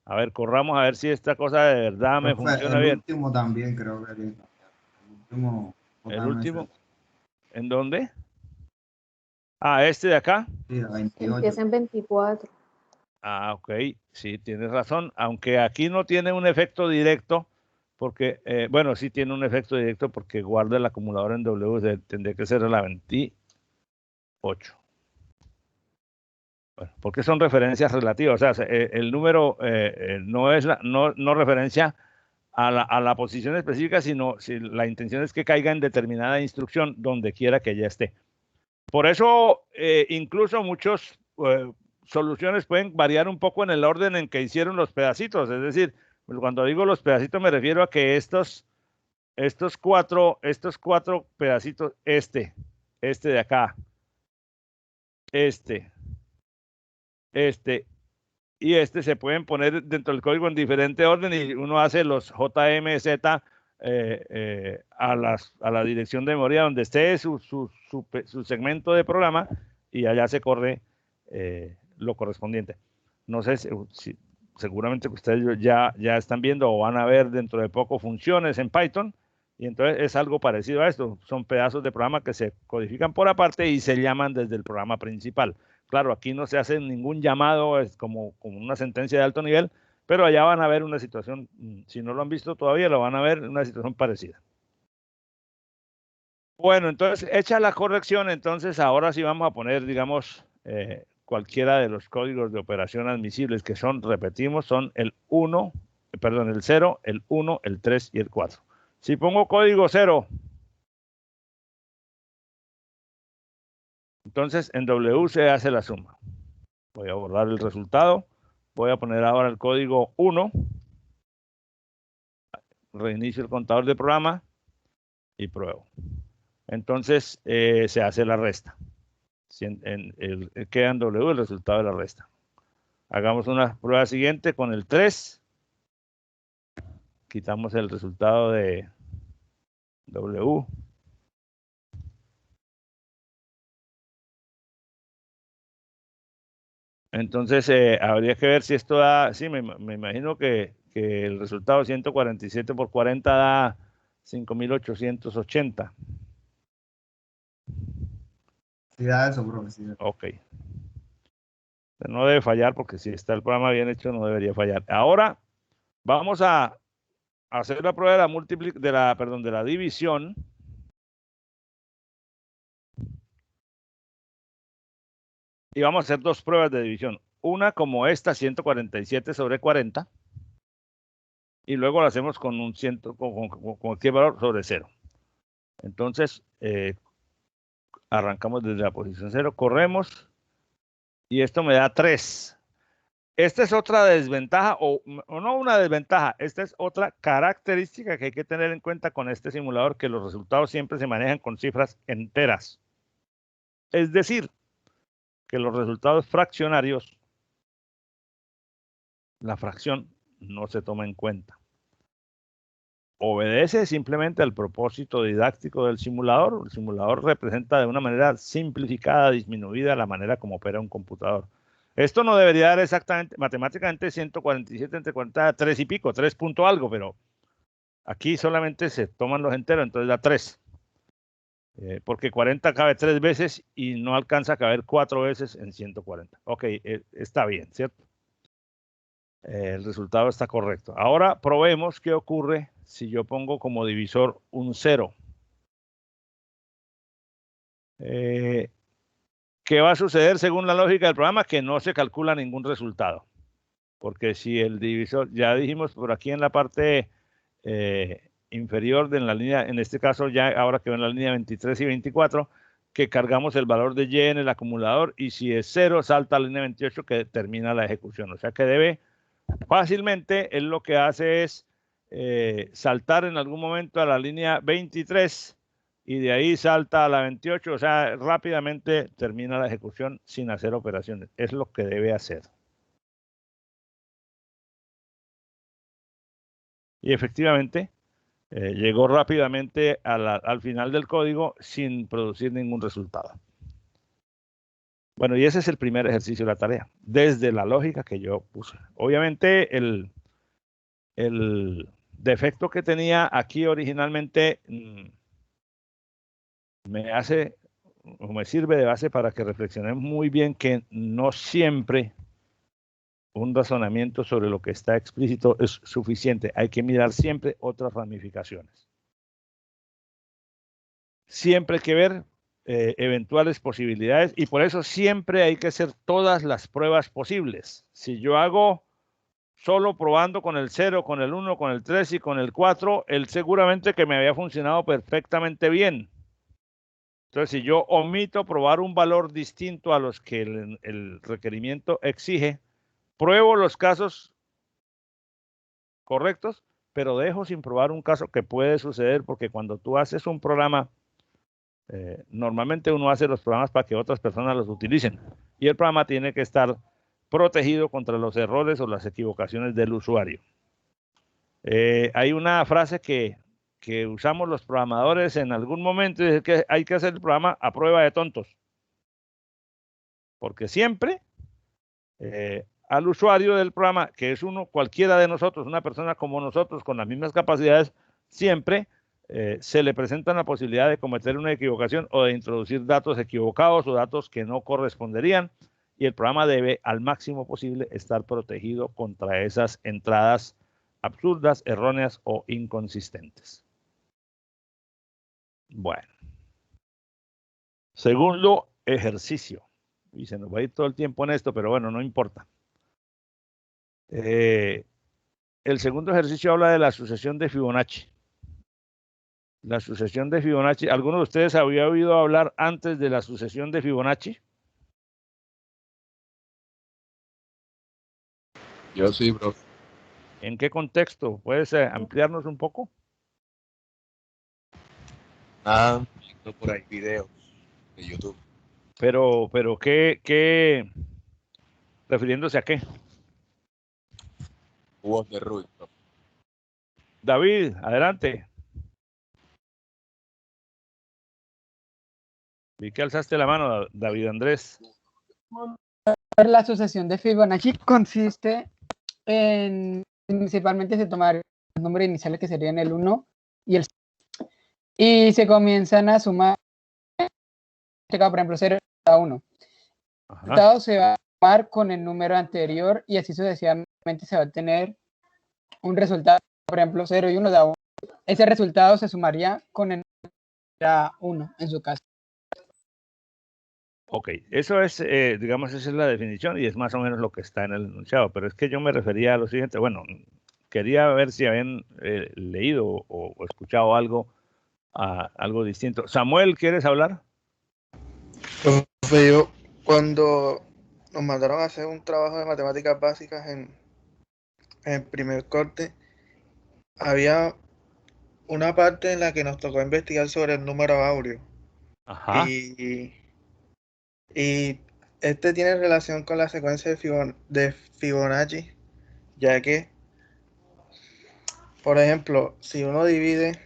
A ver, corramos a ver si esta cosa de verdad me Profe, funciona el bien. último también creo que el último. ¿El último? ¿En dónde? Este de acá. Sí, la 28. Empieza en 24. Ok, sí, tienes razón, aunque aquí no tiene un efecto directo, porque, bueno, sí tiene un efecto directo porque guarda el acumulador en W, tendría que ser la 28. Bueno, porque son referencias relativas, o sea, el número no es no referencia a la posición específica, sino si la intención es que caiga en determinada instrucción donde quiera que ella esté. Por eso, incluso muchas soluciones pueden variar un poco en el orden en que hicieron los pedacitos. Es decir, cuando digo los pedacitos me refiero a que estos cuatro pedacitos, este de acá, este y este se pueden poner dentro del código en diferente orden y uno hace los JMZ a la dirección de memoria donde esté su segmento de programa y allá se corre lo correspondiente. No sé si seguramente ustedes ya están viendo o van a ver dentro de poco funciones en Python y entonces es algo parecido a esto. Son pedazos de programa que se codifican por aparte y se llaman desde el programa principal. Claro, aquí no se hace ningún llamado, es como una sentencia de alto nivel, pero allá van a ver una situación, si no lo han visto todavía, lo van a ver una situación parecida. Bueno, entonces, hecha la corrección, entonces ahora sí vamos a poner, digamos, cualquiera de los códigos de operación admisibles que son, repetimos, son el 1, perdón, el 0, el 1, el 3 y el 4. Si pongo código 0, entonces en W se hace la suma. Voy a borrar el resultado. Voy a poner ahora el código 1. Reinicio el contador de programa y pruebo. Entonces se hace la resta. Queda en W el resultado de la resta. Hagamos una prueba siguiente con el 3. Quitamos el resultado de W. Entonces habría que ver si esto da, sí, me imagino que el resultado 147 por 40 da 5.880. Sí, da eso, profe. Sí. Ok. No debe fallar porque si está el programa bien hecho no debería fallar. Ahora vamos a hacer la prueba de la división. Y vamos a hacer dos pruebas de división. Una como esta, 147 sobre 40. Y luego lo hacemos con con cualquier valor sobre 0. Entonces, arrancamos desde la posición 0, corremos. Y esto me da 3. Esta es otra desventaja, o no una desventaja, esta es otra característica que hay que tener en cuenta con este simulador, que los resultados siempre se manejan con cifras enteras. Es decir, que los resultados fraccionarios, la fracción no se toma en cuenta. Obedece simplemente al propósito didáctico del simulador. El simulador representa de una manera simplificada, disminuida, la manera como opera un computador. Esto no debería dar exactamente, matemáticamente, 147 entre 40, 3 y pico, 3 punto algo, pero aquí solamente se toman los enteros, entonces da 3. Porque 40 cabe 3 veces y no alcanza a caber 4 veces en 140. Ok, está bien, ¿cierto? El resultado está correcto. Ahora probemos qué ocurre si yo pongo como divisor un 0. ¿Qué va a suceder según la lógica del programa? Que no se calcula ningún resultado. Porque si el divisor, ya dijimos por aquí en la parte inferior de la línea, en este caso ya ahora que en la línea 23 y 24, que cargamos el valor de Y en el acumulador, y si es 0 salta a la línea 28 que termina la ejecución. O sea que debe fácilmente, él lo que hace es saltar en algún momento a la línea 23 y de ahí salta a la 28, o sea, rápidamente termina la ejecución sin hacer operaciones. Es lo que debe hacer. Y efectivamente, llegó rápidamente al final del código sin producir ningún resultado. Bueno, y ese es el primer ejercicio de la tarea, desde la lógica que yo puse. Obviamente, el defecto que tenía aquí originalmente me hace o me sirve de base para que reflexionemos muy bien que no siempre un razonamiento sobre lo que está explícito es suficiente. Hay que mirar siempre otras ramificaciones. Siempre hay que ver eventuales posibilidades y por eso siempre hay que hacer todas las pruebas posibles. Si yo hago solo probando con el 0, con el 1, con el 3 y con el 4, él seguramente que me había funcionado perfectamente bien. Entonces, si yo omito probar un valor distinto a los que el requerimiento exige, pruebo los casos correctos, pero dejo sin probar un caso que puede suceder, porque cuando tú haces un programa, normalmente uno hace los programas para que otras personas los utilicen, y el programa tiene que estar protegido contra los errores o las equivocaciones del usuario. Hay una frase que usamos los programadores en algún momento, y es que hay que hacer el programa a prueba de tontos. Porque siempre al usuario del programa, que es uno, cualquiera de nosotros, una persona como nosotros, con las mismas capacidades, siempre se le presenta la posibilidad de cometer una equivocación o de introducir datos equivocados o datos que no corresponderían, y el programa debe al máximo posible estar protegido contra esas entradas absurdas, erróneas o inconsistentes. Bueno. Segundo ejercicio. Y se nos va a ir todo el tiempo en esto, pero bueno, no importa. El segundo ejercicio habla de la sucesión de Fibonacci. La sucesión de Fibonacci. ¿Alguno de ustedes había oído hablar antes de la sucesión de Fibonacci? Yo sí, bro. ¿En qué contexto? ¿Puedes ampliarnos un poco? Nada, viendo por ahí videos de YouTube. Pero ¿qué? ¿Refiriéndose a qué? Cubos de Rubik, bro. David, adelante. Vi que alzaste la mano, David Andrés. La sucesión de Fibonacci consiste en, principalmente se tomar los números iniciales que serían el 1 y el 0, y se comienzan a sumar, por ejemplo, 0 a 1. El resultado se va a sumar con el número anterior y así sucesivamente se va a tener un resultado, por ejemplo, 0 y 1 da 1. Ese resultado se sumaría con el número 1 en su caso. Ok, eso es, digamos, esa es la definición y es más o menos lo que está en el enunciado, pero es que yo me refería a lo siguiente, bueno, quería ver si habían leído o escuchado algo distinto. Samuel, ¿quieres hablar? Profe, yo cuando nos mandaron a hacer un trabajo de matemáticas básicas en el primer corte, había una parte en la que nos tocó investigar sobre el número áureo. Ajá. Y este tiene relación con la secuencia de Fibonacci, ya que, por ejemplo, si uno divide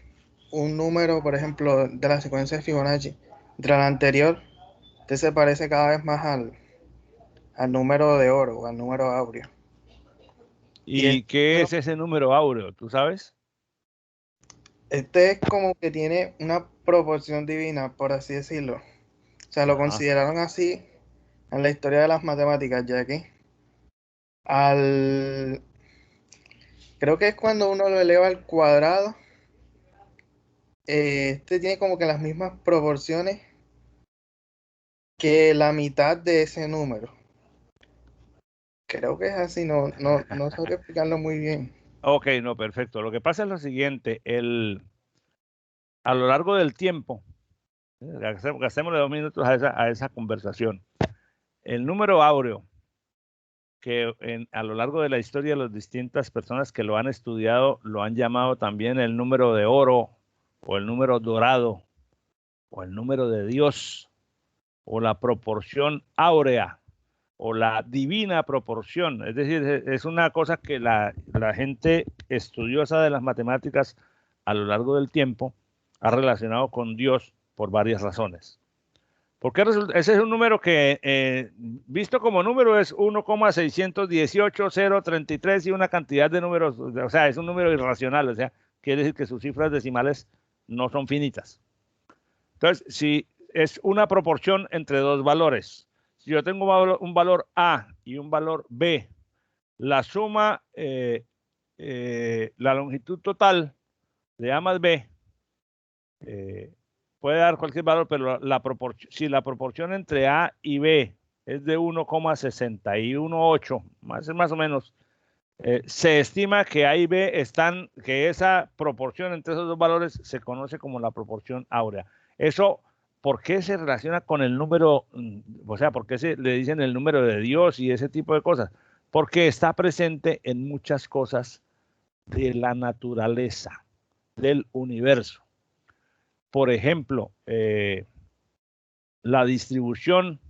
un número, por ejemplo, de la secuencia de Fibonacci entre la anterior, este se parece cada vez más al número de oro o al número áureo. ¿Y qué es ese número áureo? ¿Tú sabes? Este es como que tiene una proporción divina, por así decirlo. O sea, lo consideraron así en la historia de las matemáticas, ya que creo que es cuando uno lo eleva al cuadrado, este tiene como que las mismas proporciones que la mitad de ese número. Creo que es así, no sabría explicarlo muy bien. Ok, no, perfecto. Lo que pasa es lo siguiente, a lo largo del tiempo, gastémosle 2 minutos a esa conversación. El número áureo, que a lo largo de la historia las distintas personas que lo han estudiado lo han llamado también el número de oro, o el número dorado, o el número de Dios, o la proporción áurea, o la divina proporción. Es decir, es una cosa que la gente estudiosa de las matemáticas a lo largo del tiempo ha relacionado con Dios por varias razones. Porque ese es un número que, visto como número, es 1,618,033 y una cantidad de números, o sea, es un número irracional, o sea, quiere decir que sus cifras decimales no son finitas. Entonces, si es una proporción entre dos valores, si yo tengo un valor A y un valor B, la suma, la longitud total de A más B, puede dar cualquier valor, pero si la proporción entre A y B es de 1,618, más o menos, se estima que A y B que esa proporción entre esos dos valores se conoce como la proporción áurea. Eso, ¿por qué se relaciona con el número? O sea, ¿por qué le dicen el número de Dios y ese tipo de cosas? Porque está presente en muchas cosas de la naturaleza, del universo. Por ejemplo, la distribución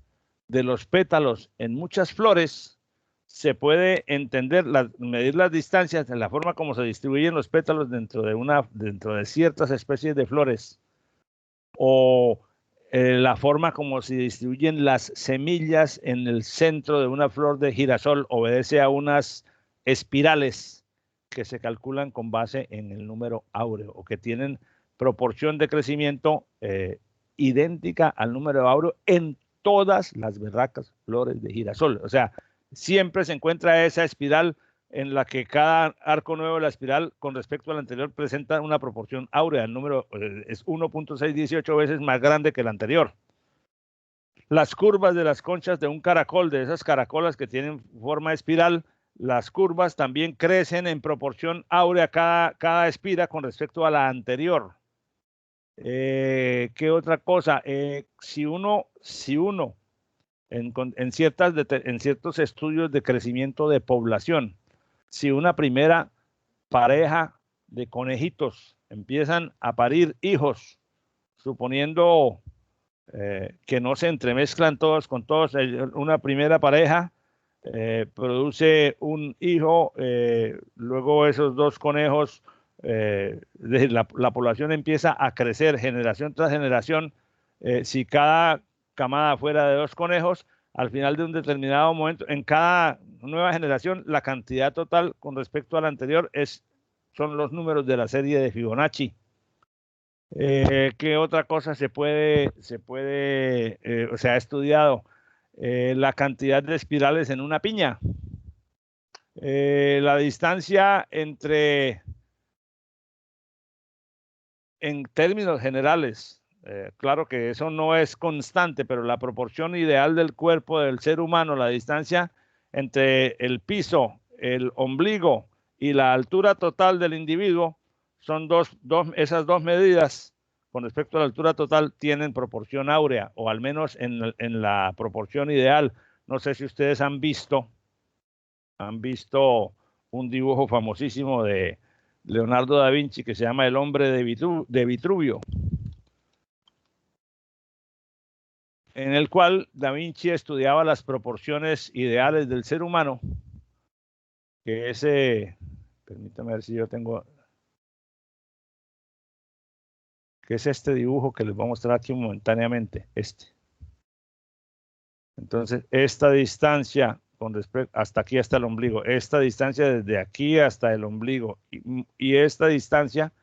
de los pétalos en muchas flores se puede entender, medir las distancias en la forma como se distribuyen los pétalos dentro de ciertas especies de flores, o la forma como se distribuyen las semillas en el centro de una flor de girasol obedece a unas espirales que se calculan con base en el número áureo, o que tienen proporción de crecimiento idéntica al número áureo en todas las berracas flores de girasol. O sea, siempre se encuentra esa espiral en la que cada arco nuevo de la espiral con respecto al anterior presenta una proporción áurea. El número es 1,618 veces más grande que el anterior. Las curvas de las conchas de un caracol, de esas caracolas que tienen forma espiral, las curvas también crecen en proporción áurea cada espira con respecto a la anterior. ¿Qué otra cosa? Si uno en ciertos estudios de crecimiento de población, si una primera pareja de conejitos empiezan a parir hijos, suponiendo que no se entremezclan todos con todos, una primera pareja produce un hijo, luego esos dos conejos, la población empieza a crecer generación tras generación. Si cada camada fuera de 2 conejos, al final de un determinado momento, en cada nueva generación, la cantidad total con respecto a la anterior son los números de la serie de Fibonacci. ¿Qué otra cosa se ha estudiado? La cantidad de espirales en una piña. La distancia en términos generales, claro que eso no es constante, pero la proporción ideal del cuerpo del ser humano, la distancia entre el piso, el ombligo y la altura total del individuo, son esas dos medidas con respecto a la altura total tienen proporción áurea, o al menos en la proporción ideal. No sé si ustedes han visto un dibujo famosísimo de Leonardo da Vinci que se llama El hombre de Vitruvio, en el cual da Vinci estudiaba las proporciones ideales del ser humano, que permítame ver si yo tengo, que es este dibujo que les voy a mostrar aquí momentáneamente, Entonces, esta distancia hasta aquí, hasta el ombligo, esta distancia desde aquí hasta el ombligo y esta distancia,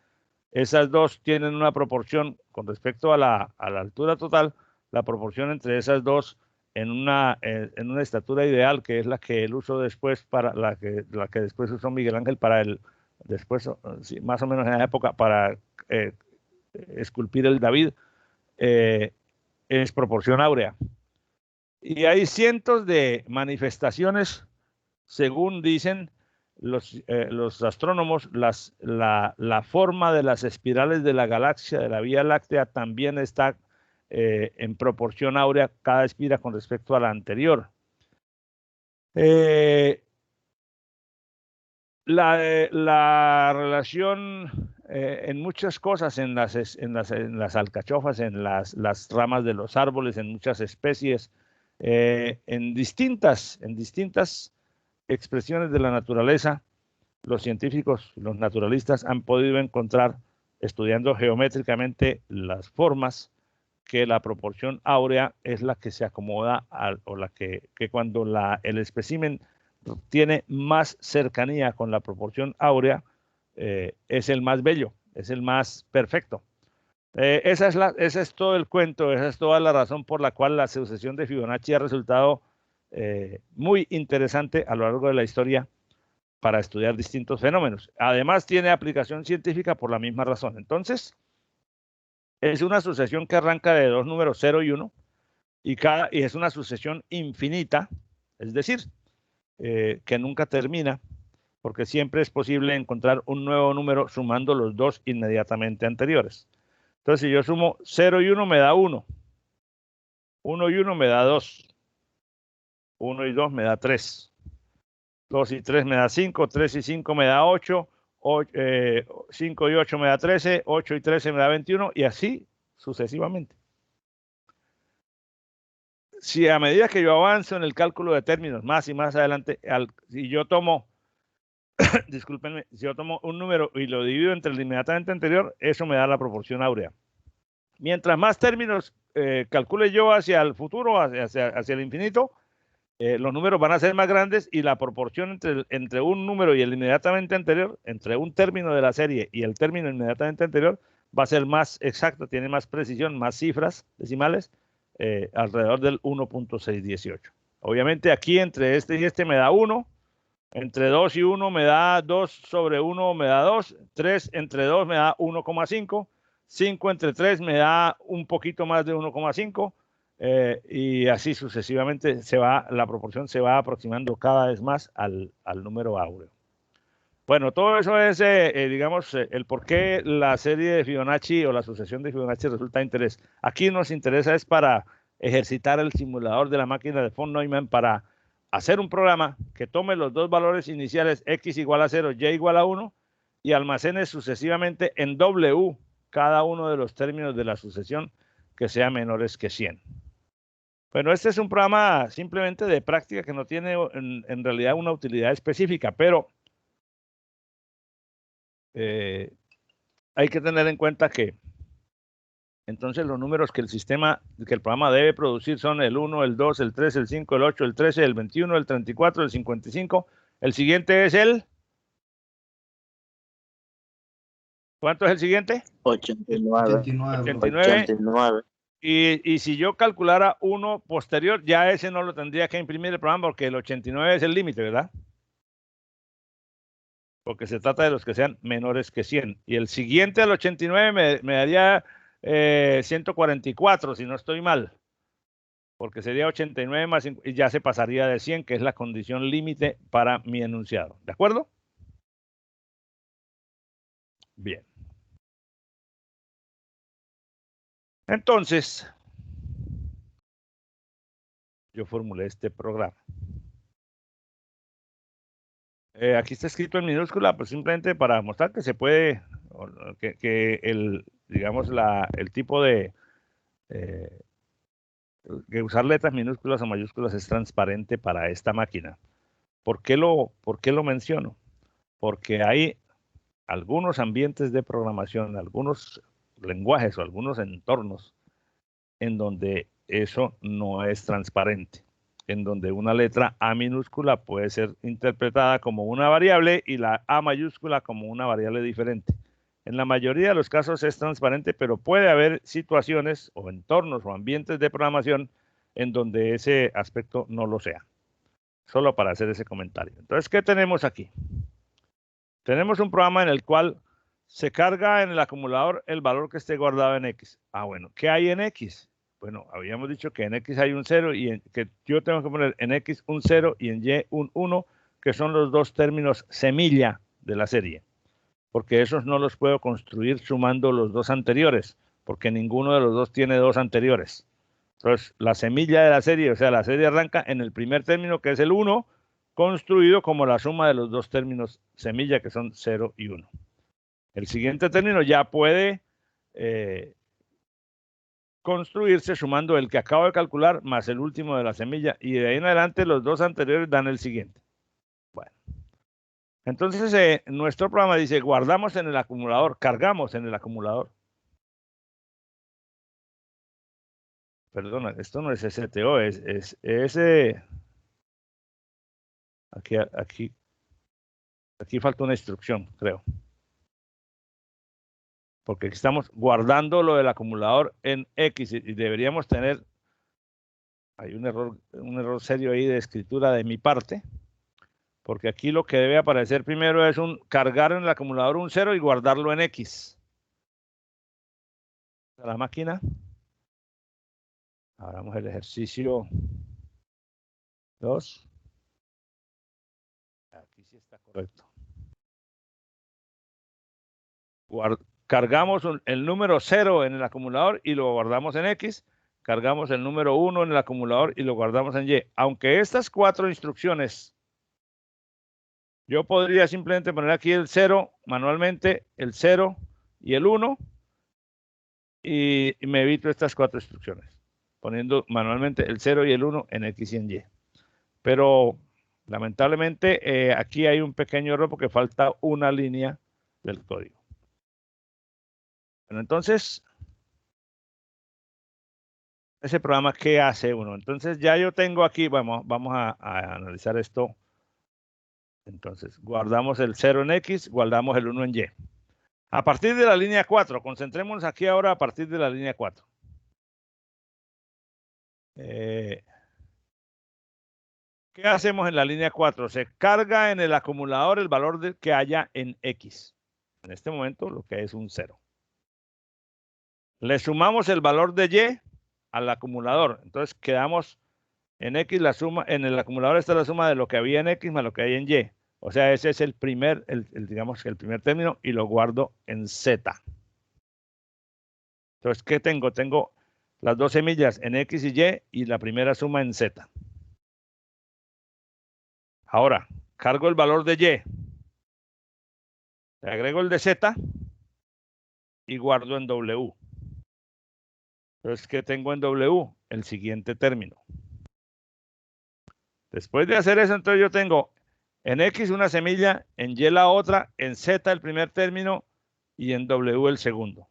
esas dos tienen una proporción con respecto a la altura total, la proporción entre esas dos en una estatura ideal, que es la que él usó después, para la que después usó Miguel Ángel después, sí, más o menos en la época, para esculpir el David, es proporción áurea. Y hay cientos de manifestaciones según dicen los astrónomos, la forma de las espirales de la galaxia, de la Vía Láctea, también está en proporción áurea cada espira con respecto a la anterior. La relación en muchas cosas, en las alcachofas, en las ramas de los árboles, en muchas especies, en distintas expresiones de la naturaleza, los científicos, los naturalistas han podido encontrar, estudiando geométricamente las formas, que la proporción áurea es la que se acomoda o la que cuando el espécimen tiene más cercanía con la proporción áurea, es el más bello, es el más perfecto. Ese es todo el cuento, esa es toda la razón por la cual la sucesión de Fibonacci ha resultado muy interesante a lo largo de la historia para estudiar distintos fenómenos. Además, tiene aplicación científica por la misma razón. Entonces, es una sucesión que arranca de dos números 0 y 1 y es una sucesión infinita, es decir, que nunca termina, porque siempre es posible encontrar un nuevo número sumando los dos inmediatamente anteriores. Entonces, si yo sumo 0 y 1 me da 1. 1 y 1 me da 2. 1 y 2 me da 3. 2 y 3 me da 5. 3 y 5 me da 8. 5 y 8 me da 13. 8 y 13 me da 21. Y así sucesivamente. Si a medida que yo avanzo en el cálculo de términos, más y más adelante, si yo tomo, discúlpenme, si yo tomo un número y lo divido entre el inmediatamente anterior, eso me da la proporción áurea. Mientras más términos calcule yo hacia el futuro, hacia el infinito, los números van a ser más grandes y la proporción entre un número y el inmediatamente anterior, entre un término de la serie y el término inmediatamente anterior, va a ser más exacta, tiene más precisión, más cifras decimales, alrededor del 1.618. Obviamente aquí entre este y este me da 1, entre 2 y 1 me da 2 sobre 1 me da 2, 3 entre 2 me da 1,5, 5 entre 3 me da un poquito más de 1,5, y así sucesivamente la proporción se va aproximando cada vez más al número áureo. Bueno, todo eso es, digamos, el por qué la serie de Fibonacci o la sucesión de Fibonacci resulta de interés. Aquí nos interesa es para ejercitar el simulador de la máquina de von Neumann para hacer un programa que tome los dos valores iniciales x igual a 0, y igual a 1 y almacene sucesivamente en W cada uno de los términos de la sucesión que sea menores que 100. Bueno, este es un programa simplemente de práctica que no tiene en realidad una utilidad específica, pero hay que tener en cuenta que entonces los números que el programa debe producir son el 1, el 2, el 3, el 5, el 8, el 13, el 21, el 34, el 55. El siguiente es el... ¿Cuánto es el siguiente? 89. Y si yo calculara uno posterior, ya ese no lo tendría que imprimir el programa porque el 89 es el límite, ¿verdad? Porque se trata de los que sean menores que 100. Y el siguiente al 89 me daría 144, si no estoy mal. Porque sería 89 más 5, y ya se pasaría de 100, que es la condición límite para mi enunciado. ¿De acuerdo? Bien. Entonces, yo formulé este programa. Aquí está escrito en minúscula, pues simplemente para mostrar que se puede, que el tipo de que usar letras minúsculas o mayúsculas es transparente para esta máquina. ¿Por qué lo menciono? Porque hay algunos ambientes de programación, algunos lenguajes o algunos entornos en donde eso no es transparente, en donde una letra A minúscula puede ser interpretada como una variable y la A mayúscula como una variable diferente. En la mayoría de los casos es transparente, pero puede haber situaciones o entornos o ambientes de programación en donde ese aspecto no lo sea. Solo para hacer ese comentario. Entonces, ¿qué tenemos aquí? Tenemos un programa en el cual se carga en el acumulador el valor que esté guardado en X. Ah, bueno, ¿qué hay en X? Bueno, habíamos dicho que en X hay un 0 y que yo tengo que poner en X un 0 y en Y un 1 que son los dos términos semilla de la serie, porque esos no los puedo construir sumando los dos anteriores, porque ninguno de los dos tiene dos anteriores. Entonces, la semilla de la serie, o sea, la serie arranca en el primer término, que es el 1, construido como la suma de los dos términos semilla, que son 0 y 1. El siguiente término ya puede construirse sumando el que acabo de calcular más el último de la semilla, y de ahí en adelante los dos anteriores dan el siguiente. Bueno, entonces nuestro programa dice, guardamos en el acumulador, cargamos en el acumulador. Perdona, esto no es STO, es aquí falta una instrucción, creo. Porque estamos guardando lo del acumulador en X y deberíamos tener, hay un error serio ahí de escritura de mi parte, porque aquí lo que debe aparecer primero es cargar en el acumulador un 0 y guardarlo en X. La máquina. Hagamos el ejercicio 2. Aquí sí está correcto. Cargamos el número 0 en el acumulador y lo guardamos en X. Cargamos el número 1 en el acumulador y lo guardamos en Y. Aunque estas 4 instrucciones, yo podría simplemente poner aquí el 0 manualmente, el 0 y el 1, y me evito estas 4 instrucciones, poniendo manualmente el 0 y el 1 en X y en Y. Pero lamentablemente aquí hay un pequeño error porque falta una línea del código. Bueno, entonces, ese programa, ¿qué hace uno? Entonces ya yo tengo aquí, vamos a analizar esto. Entonces, guardamos el 0 en X, guardamos el 1 en Y. A partir de la línea 4, concentrémonos aquí ahora a partir de la línea 4. ¿Qué hacemos en la línea 4? Se carga en el acumulador el valor que haya en X. En este momento lo que es un 0. Le sumamos el valor de Y al acumulador. Entonces quedamos en X la suma, en el acumulador está la suma de lo que había en X más lo que hay en Y. O sea, ese es el primer, digamos, el primer término y lo guardo en Z. Entonces, ¿qué tengo? Tengo las dos semillas en X y la primera suma en Z. Ahora, cargo el valor de Y. Le agrego el de Z y guardo en W. Entonces, ¿qué tengo en W? El siguiente término. Después de hacer eso, entonces yo tengo en X una semilla, en Y la otra, en Z el primer término y en W el segundo.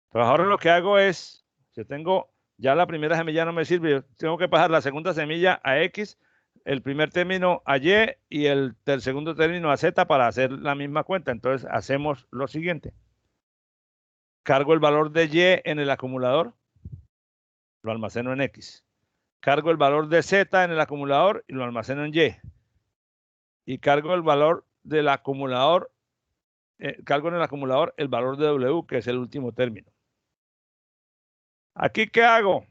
Entonces ahora lo que hago es, yo tengo, ya la primera semilla no me sirve, yo tengo que pasar la segunda semilla a X, el primer término a Y y el segundo término a Z para hacer la misma cuenta. Entonces hacemos lo siguiente. Cargo el valor de Y en el acumulador, lo almaceno en X. Cargo el valor de Z en el acumulador y lo almaceno en Y. Y cargo el valor del acumulador, cargo en el acumulador el valor de W, que es el último término. ¿Aquí qué hago?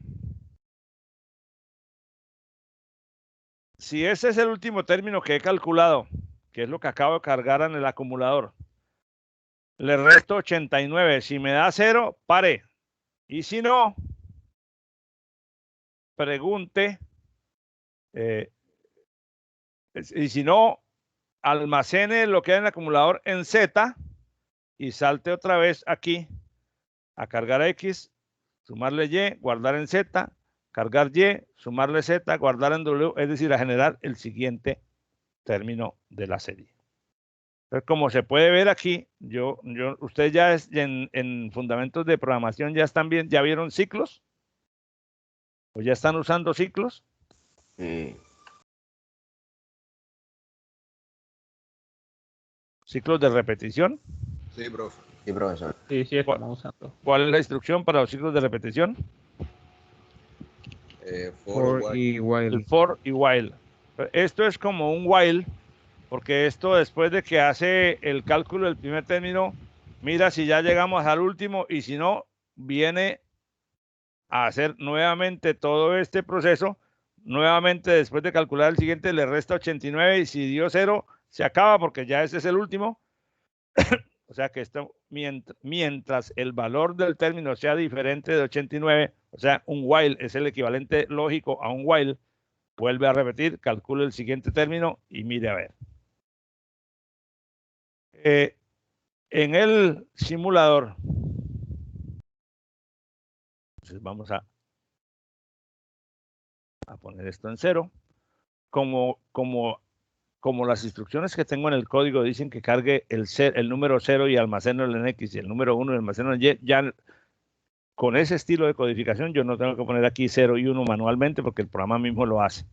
Si ese es el último término que he calculado, que es lo que acabo de cargar en el acumulador, le resto 89. Si me da 0, pare. Y si no, pregunte. Y si no, almacene lo que hay en el acumulador en Z y salte otra vez aquí a cargar X, sumarle Y, guardar en Z, cargar Y, sumarle Z, guardar en W, es decir, a generar el siguiente término de la serie. Entonces, como se puede ver aquí, ustedes ya en fundamentos de programación ya están bien, ¿ya vieron ciclos? ¿O ya están usando ciclos? Sí. ¿Ciclos de repetición? Sí, profe. Sí, profesor. Sí, estamos usando. ¿Cuál es la instrucción para los ciclos de repetición? For y while. El for y while. Esto es como un while, porque esto después de que hace el cálculo del primer término, mira si ya llegamos al último y si no, viene a hacer nuevamente todo este proceso, nuevamente después de calcular el siguiente le resta 89 y si dio 0 se acaba porque ya ese es el último. O sea que esto, mientras el valor del término sea diferente de 89, o sea, un while es el equivalente lógico a un while, vuelve a repetir, calcule el siguiente término y mire a ver. En el simulador, entonces vamos a poner esto en 0. Como las instrucciones que tengo en el código dicen que cargue el número 0 y almaceno en X y el número 1 y almaceno en Y, ya con ese estilo de codificación yo no tengo que poner aquí 0 y 1 manualmente porque el programa mismo lo hace.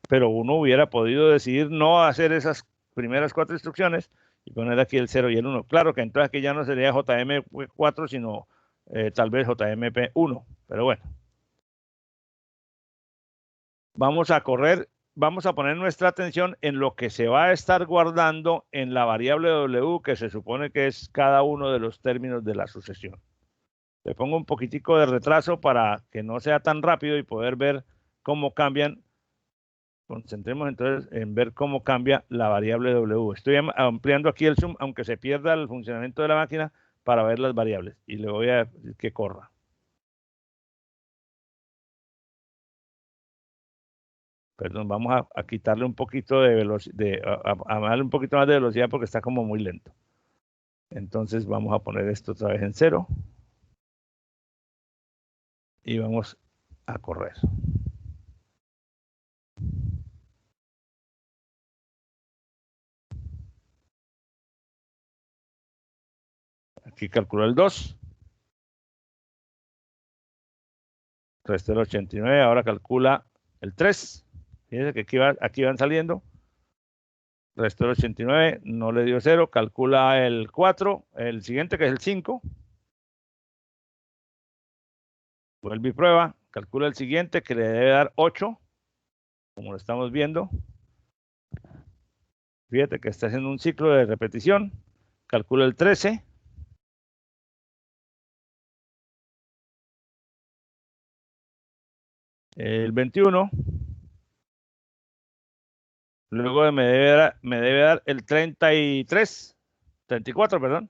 Pero uno hubiera podido decidir no hacer esas primeras 4 instrucciones y poner aquí el 0 y el 1. Claro que entonces aquí ya no sería JM4, sino tal vez JMP1, pero bueno. Vamos a correr. Vamos a poner nuestra atención en lo que se va a estar guardando en la variable W, que se supone que es cada uno de los términos de la sucesión. Le pongo un poquitico de retraso para que no sea tan rápido y poder ver cómo cambian. Concentremos entonces en ver cómo cambia la variable W. Estoy ampliando aquí el zoom, aunque se pierda el funcionamiento de la máquina, para ver las variables. Y le voy a decir que corra. Perdón, vamos a quitarle un poquito de velocidad, a darle un poquito más de velocidad porque está como muy lento. Entonces vamos a poner esto otra vez en 0. Y vamos a correr. Aquí calculo el 2. Resta el 89, ahora calcula el 3. Fíjense que aquí van saliendo. Restó el 89, no le dio 0, calcula el 4, el siguiente que es el 5. Vuelve y prueba, calcula el siguiente que le debe dar 8, como lo estamos viendo. Fíjate que está haciendo un ciclo de repetición. Calcula el 13. El 21. Luego me debe dar el 34, perdón.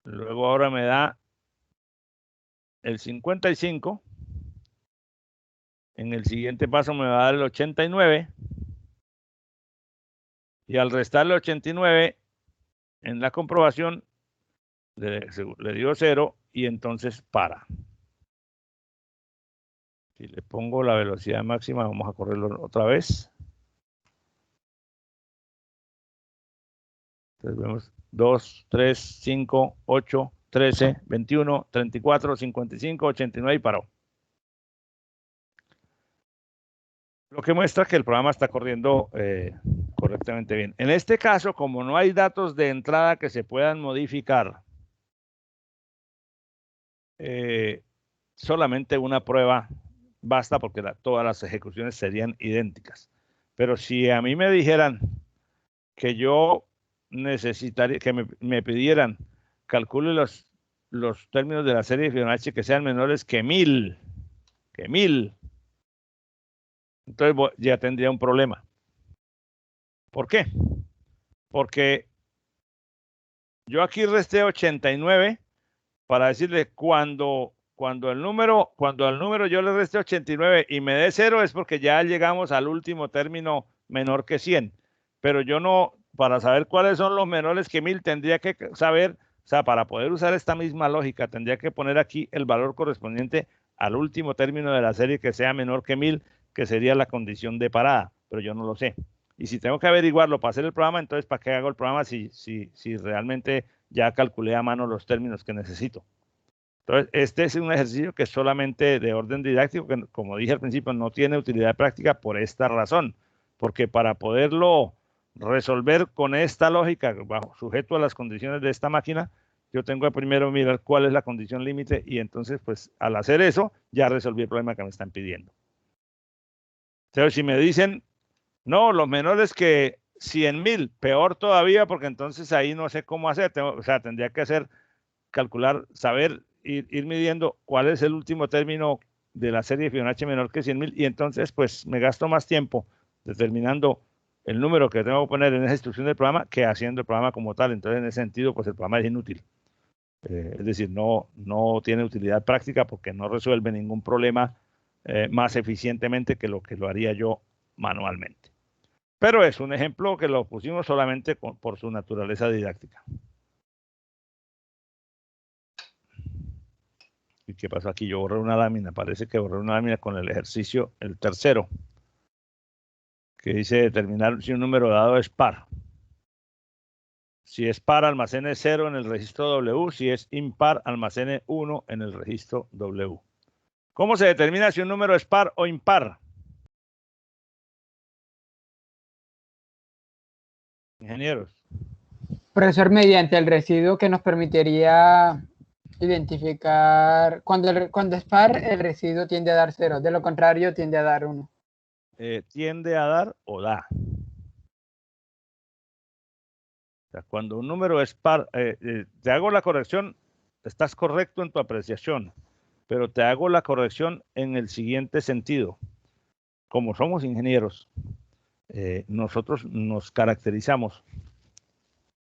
Luego ahora me da el 55. En el siguiente paso me va a dar el 89. Y al restarle 89, en la comprobación, le dio 0 y entonces para. Si le pongo la velocidad máxima, vamos a correrlo otra vez. Entonces vemos 2, 3, 5, 8, 13, 21, 34, 55, 89 y paró. Lo que muestra que el programa está corriendo correctamente bien. En este caso, como no hay datos de entrada que se puedan modificar, solamente una prueba basta porque todas las ejecuciones serían idénticas. Pero si a mí me dijeran que yo necesitaría, que me pidieran calcule los términos de la serie de Fibonacci que sean menores que 1000, entonces ya tendría un problema. ¿Por qué? Porque yo aquí resté 89 para decirle cuando al número yo le reste 89 y me dé 0 es porque ya llegamos al último término menor que 100. Pero yo no, para saber cuáles son los menores que 1000, tendría que saber, o sea, para poder usar esta misma lógica, tendría que poner aquí el valor correspondiente al último término de la serie que sea menor que 1000, que sería la condición de parada, pero yo no lo sé. Y si tengo que averiguarlo para hacer el programa, entonces ¿para qué hago el programa si realmente ya calculé a mano los términos que necesito? Entonces, este es un ejercicio que es solamente de orden didáctico, que como dije al principio, no tiene utilidad práctica por esta razón, porque para poderlo resolver con esta lógica, sujeto a las condiciones de esta máquina, yo tengo que primero mirar cuál es la condición límite y entonces, pues, al hacer eso, ya resolví el problema que me están pidiendo. Entonces, si me dicen, no, los menores que 100.000, peor todavía, porque entonces ahí no sé cómo hacer, o sea, tendría que calcular, saber, ir midiendo cuál es el último término de la serie de Fibonacci menor que 100.000 y entonces pues me gasto más tiempo determinando el número que tengo que poner en esa instrucción del programa que haciendo el programa como tal. Entonces en ese sentido pues el programa es inútil. Es decir, no tiene utilidad práctica porque no resuelve ningún problema más eficientemente que lo haría yo manualmente. Pero es un ejemplo que lo pusimos solamente por su naturaleza didáctica. ¿Y qué pasó aquí? Yo borré una lámina. Parece que borré una lámina con el ejercicio, el tercero, que dice determinar si un número dado es par. Si es par, almacene 0 en el registro W. Si es impar, almacene 1 en el registro W. ¿Cómo se determina si un número es par o impar? Ingenieros. Profesor, mediante el residuo que nos permitiría identificar, cuando es par, el residuo tiende a dar 0, de lo contrario tiende a dar 1. Tiende a dar o da. O sea, cuando un número es par, te hago la corrección, estás correcto en tu apreciación, pero te hago la corrección en el siguiente sentido. Como somos ingenieros, nosotros nos caracterizamos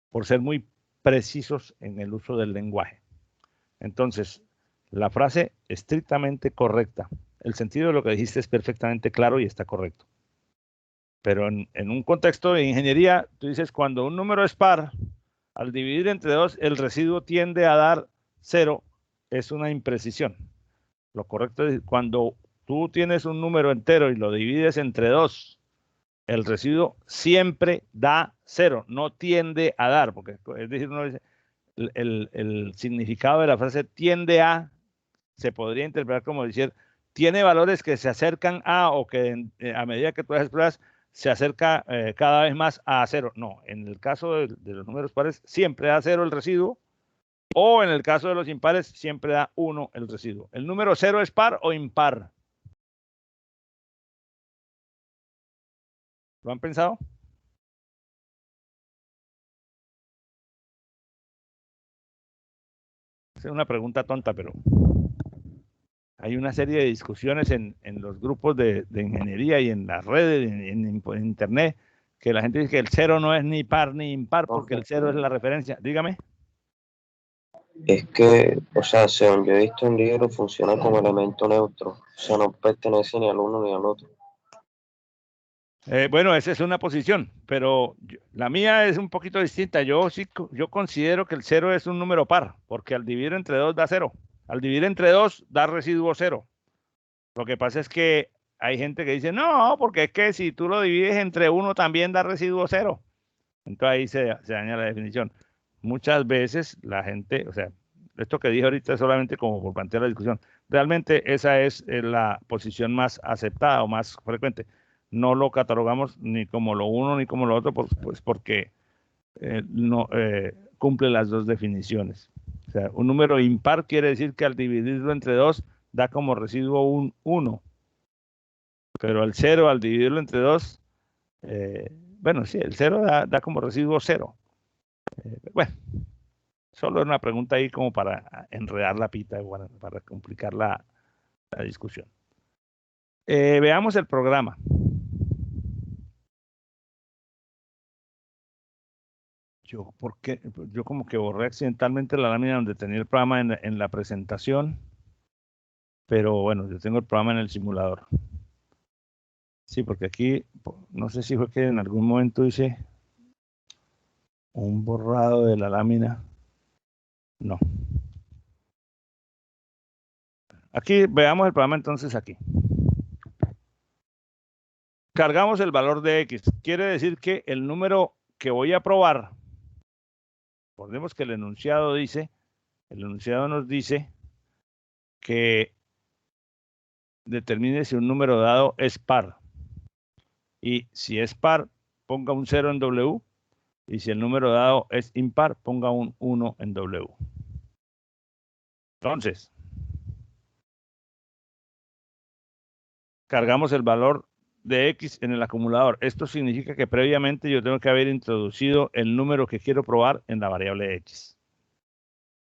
por ser muy precisos en el uso del lenguaje. Entonces, la frase estrictamente correcta. El sentido de lo que dijiste es perfectamente claro y está correcto. Pero en un contexto de ingeniería, tú dices, cuando un número es par, al dividir entre 2, el residuo tiende a dar 0, es una imprecisión. Lo correcto es cuando tú tienes un número entero y lo divides entre 2, el residuo siempre da 0, no tiende a dar, porque es decir, uno dice, el significado de la frase tiende a, se podría interpretar como decir, tiene valores que se acercan a o que a medida que tú haces pruebas se acerca cada vez más a 0. No, en el caso de los números pares siempre da 0 el residuo, o en el caso de los impares siempre da 1 el residuo. ¿El número 0 es par o impar? ¿Lo han pensado? Es una pregunta tonta, pero hay una serie de discusiones en los grupos de ingeniería y en las redes, en internet, que la gente dice que el 0 no es ni par ni impar porque el 0 es la referencia. Dígame. Es que, o sea, según yo he visto en libros, funciona como elemento neutro. O sea, no pertenece ni al uno ni al otro. Bueno, esa es una posición, pero la mía es un poquito distinta. Yo considero que el 0 es un número par, porque al dividir entre 2 da 0. Al dividir entre 2 da residuo 0. Lo que pasa es que hay gente que dice, no, porque es que si tú lo divides entre 1 también da residuo 0. Entonces ahí se daña la definición. Muchas veces la gente, o sea, esto que dije ahorita es solamente como por plantear la discusión. Realmente esa es la posición más aceptada o más frecuente. No lo catalogamos ni como lo uno ni como lo otro, pues porque no cumple las dos definiciones. O sea, un número impar quiere decir que al dividirlo entre 2 da como residuo un 1. Pero el 0 al dividirlo entre 2, bueno, sí, el 0 da como residuo 0. Bueno, solo una pregunta ahí como para enredar la pita, bueno, para complicar la discusión. Veamos el programa. Yo como que borré accidentalmente la lámina donde tenía el programa en la presentación, pero bueno, yo tengo el programa en el simulador. Sí, porque aquí, no sé si fue que en algún momento hice un borrado de la lámina. No. Aquí veamos el programa entonces aquí. Cargamos el valor de X. Quiere decir que el número que voy a probar, recordemos que el enunciado nos dice que determine si un número dado es par. Y si es par, ponga un 0 en W. Y si el número dado es impar, ponga un 1 en W. Entonces, cargamos el valor de X en el acumulador. Esto significa que previamente yo tengo que haber introducido el número que quiero probar en la variable X.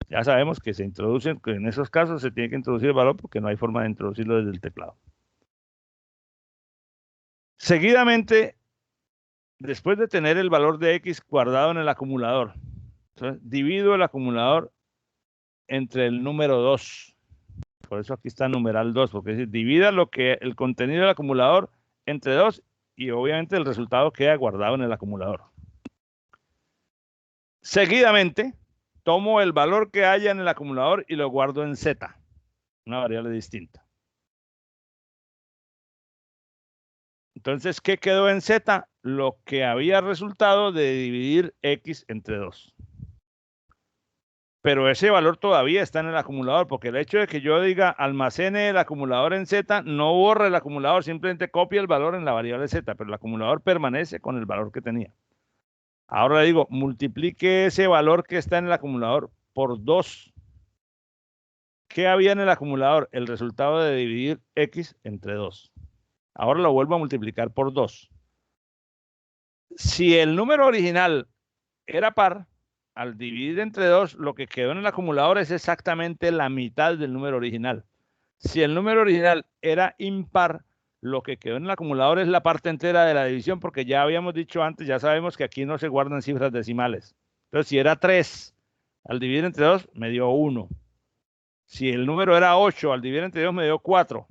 Ya sabemos que se introducen, que en esos casos se tiene que introducir el valor porque no hay forma de introducirlo desde el teclado. Seguidamente, después de tener el valor de X guardado en el acumulador, entonces divido el acumulador entre el número 2. Por eso aquí está numeral 2, porque es decir, divida el contenido del acumulador entre 2 y obviamente el resultado queda guardado en el acumulador. Seguidamente, tomo el valor que haya en el acumulador y lo guardo en Z, una variable distinta. Entonces, ¿qué quedó en Z? Lo que había resultado de dividir X entre 2. Pero ese valor todavía está en el acumulador, porque el hecho de que yo diga almacene el acumulador en Z, no borra el acumulador, simplemente copia el valor en la variable Z, pero el acumulador permanece con el valor que tenía. Ahora le digo, multiplique ese valor que está en el acumulador por 2. ¿Qué había en el acumulador? El resultado de dividir X entre 2. Ahora lo vuelvo a multiplicar por 2. Si el número original era par, al dividir entre 2, lo que quedó en el acumulador es exactamente la mitad del número original. Si el número original era impar, lo que quedó en el acumulador es la parte entera de la división, porque ya habíamos dicho antes, ya sabemos que aquí no se guardan cifras decimales. Entonces, si era 3, al dividir entre 2, me dio 1. Si el número era 8, al dividir entre 2, me dio 4.